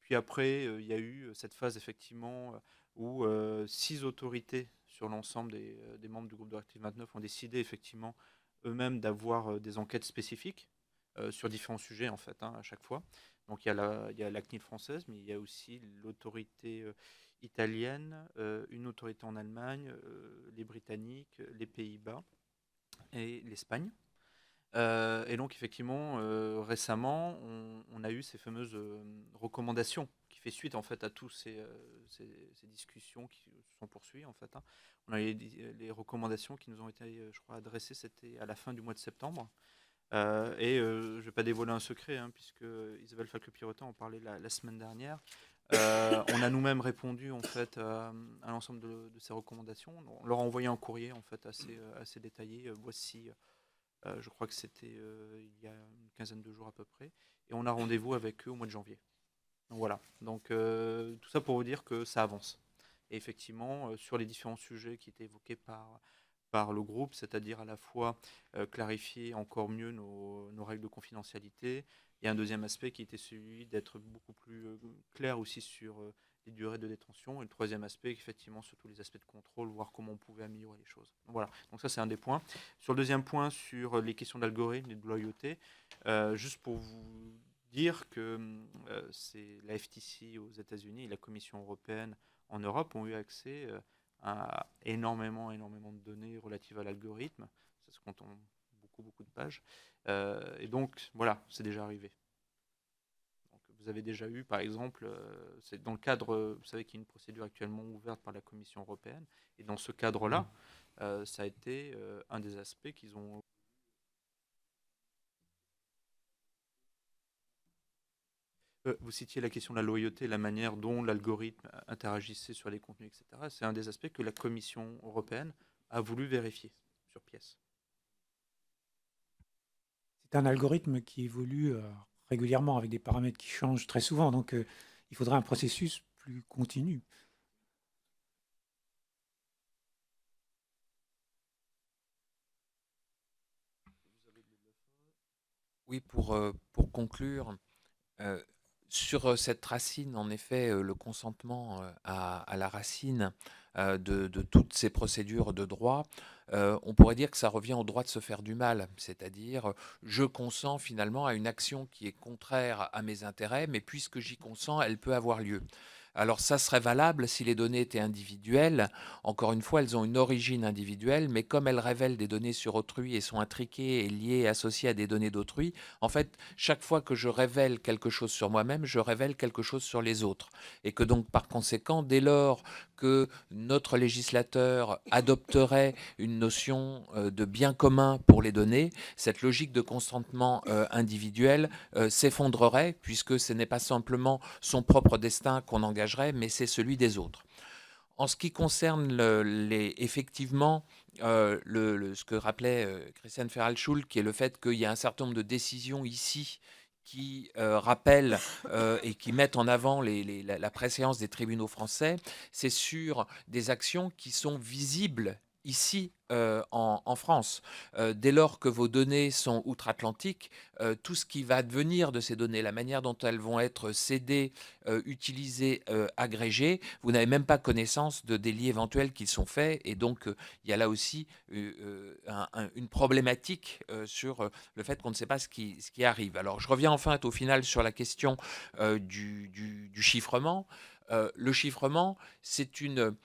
Puis après, il y a eu cette phase effectivement où 6 autorités sur l'ensemble des membres du groupe Directive 29 ont décidé effectivement eux-mêmes d'avoir des enquêtes spécifiques sur différents sujets en fait, à chaque fois. Donc il y a la CNIL française, mais il y a aussi l'autorité italienne, une autorité en Allemagne, les Britanniques, les Pays-Bas et l'Espagne. Et donc, effectivement, récemment, on a eu ces fameuses recommandations qui fait suite en fait à tous ces discussions qui se sont poursuivies en fait. On a les recommandations qui nous ont été, je crois, adressées, c'était à la fin du mois de septembre. Je ne vais pas dévoiler un secret, puisque Isabelle Falque-Pirotin en parlait la semaine dernière. On a nous-mêmes répondu en fait à l'ensemble de ces recommandations. On leur a envoyé un courrier en fait assez détaillé. Voici, je crois que c'était il y a une quinzaine de jours à peu près, et on a rendez-vous avec eux au mois de janvier. Donc voilà. Donc tout ça pour vous dire que ça avance. Et effectivement, sur les différents sujets qui étaient évoqués par le groupe, c'est-à-dire à la fois clarifier encore mieux nos règles de confidentialité. Il y a un deuxième aspect qui était celui d'être beaucoup plus clair aussi sur les durées de détention. Et le troisième aspect, effectivement, sur tous les aspects de contrôle, voir comment on pouvait améliorer les choses. Donc, voilà, donc ça c'est un des points. Sur le deuxième point, sur les questions d'algorithme et de loyauté, juste pour vous dire que c'est la FTC aux États-Unis et la Commission européenne en Europe ont eu accès à énormément de données relatives à l'algorithme. Ça se compte en beaucoup de pages. Et donc, voilà, c'est déjà arrivé. Donc, vous avez déjà eu, par exemple, c'est dans le cadre, vous savez qu'il y a une procédure actuellement ouverte par la Commission européenne, et dans ce cadre-là, ça a été un des aspects qu'ils ont... Vous citiez la question de la loyauté, la manière dont l'algorithme interagissait sur les contenus, etc. C'est un des aspects que la Commission européenne a voulu vérifier sur pièce. C'est un algorithme qui évolue régulièrement avec des paramètres qui changent très souvent, donc il faudrait un processus plus continu. Oui, pour conclure, sur cette racine, en effet, le consentement à la racine de toutes ces procédures de droit, on pourrait dire que ça revient au droit de se faire du mal, c'est-à-dire je consens finalement à une action qui est contraire à mes intérêts, mais puisque j'y consens, elle peut avoir lieu. Alors ça serait valable si les données étaient individuelles. Encore une fois, elles ont une origine individuelle, mais comme elles révèlent des données sur autrui et sont intriquées et liées et associées à des données d'autrui, en fait, chaque fois que je révèle quelque chose sur moi-même, je révèle quelque chose sur les autres. Et que donc, par conséquent, dès lors que notre législateur adopterait une notion de bien commun pour les données, cette logique de consentement individuel s'effondrerait, puisque ce n'est pas simplement son propre destin qu'on engagerait, mais c'est celui des autres. En ce qui concerne effectivement ce que rappelait Christiane Ferral-Schul, qui est le fait qu'il y a un certain nombre de décisions ici qui rappellent et qui mettent en avant la préséance des tribunaux français, c'est sur des actions qui sont visibles ici en France. Dès lors que vos données sont outre-Atlantique, tout ce qui va advenir de ces données, la manière dont elles vont être cédées, utilisées, agrégées, vous n'avez même pas connaissance de délits éventuels qui sont faits, et donc il y a là aussi une problématique sur le fait qu'on ne sait pas ce qui arrive. Alors je reviens enfin au final sur la question du chiffrement. Le chiffrement, c'est une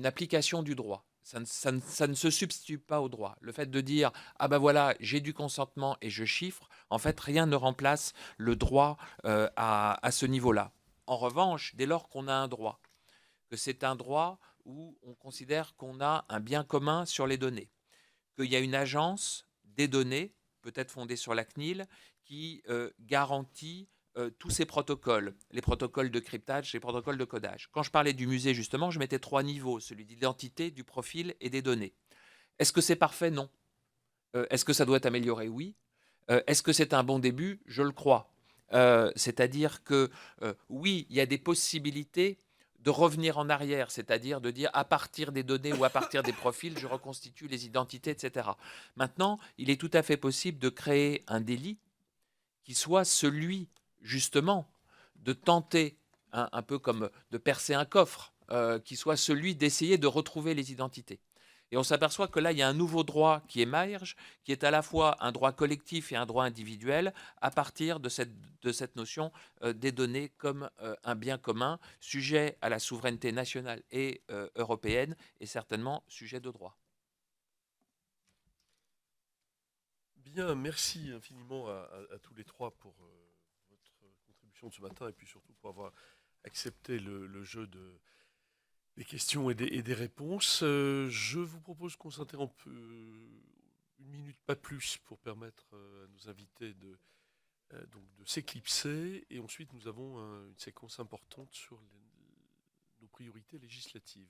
application du droit. Ça ne se substitue pas au droit. Le fait de dire « Ah ben voilà, j'ai du consentement et je chiffre », en fait, rien ne remplace le droit à ce niveau-là. En revanche, dès lors qu'on a un droit, que c'est un droit où on considère qu'on a un bien commun sur les données, qu'il y a une agence des données, peut-être fondée sur la CNIL, qui garantit tous ces protocoles, les protocoles de cryptage, les protocoles de codage. Quand je parlais du musée, justement, je mettais 3 niveaux, celui d'identité, du profil et des données. Est-ce que c'est parfait? Non. Est-ce que ça doit être amélioré? Oui. Est-ce que c'est un bon début? Je le crois. C'est-à-dire que oui, il y a des possibilités de revenir en arrière, c'est-à-dire de dire à partir des données ou à partir des profils, je reconstitue les identités, etc. Maintenant, il est tout à fait possible de créer un délit qui soit celui, justement, de tenter, un peu comme de percer un coffre, qui soit celui d'essayer de retrouver les identités. Et on s'aperçoit que là, il y a un nouveau droit qui émerge, qui est à la fois un droit collectif et un droit individuel, à partir de cette notion des données comme un bien commun, sujet à la souveraineté nationale et européenne, et certainement sujet de droit. Bien, merci infiniment à tous les trois pour votre contribution de ce matin et puis surtout pour avoir accepté le jeu des questions et des réponses. Je vous propose qu'on s'interrompe 1 minute, pas plus, pour permettre à nos invités donc de s'éclipser. Et ensuite, nous avons une séquence importante sur nos priorités législatives.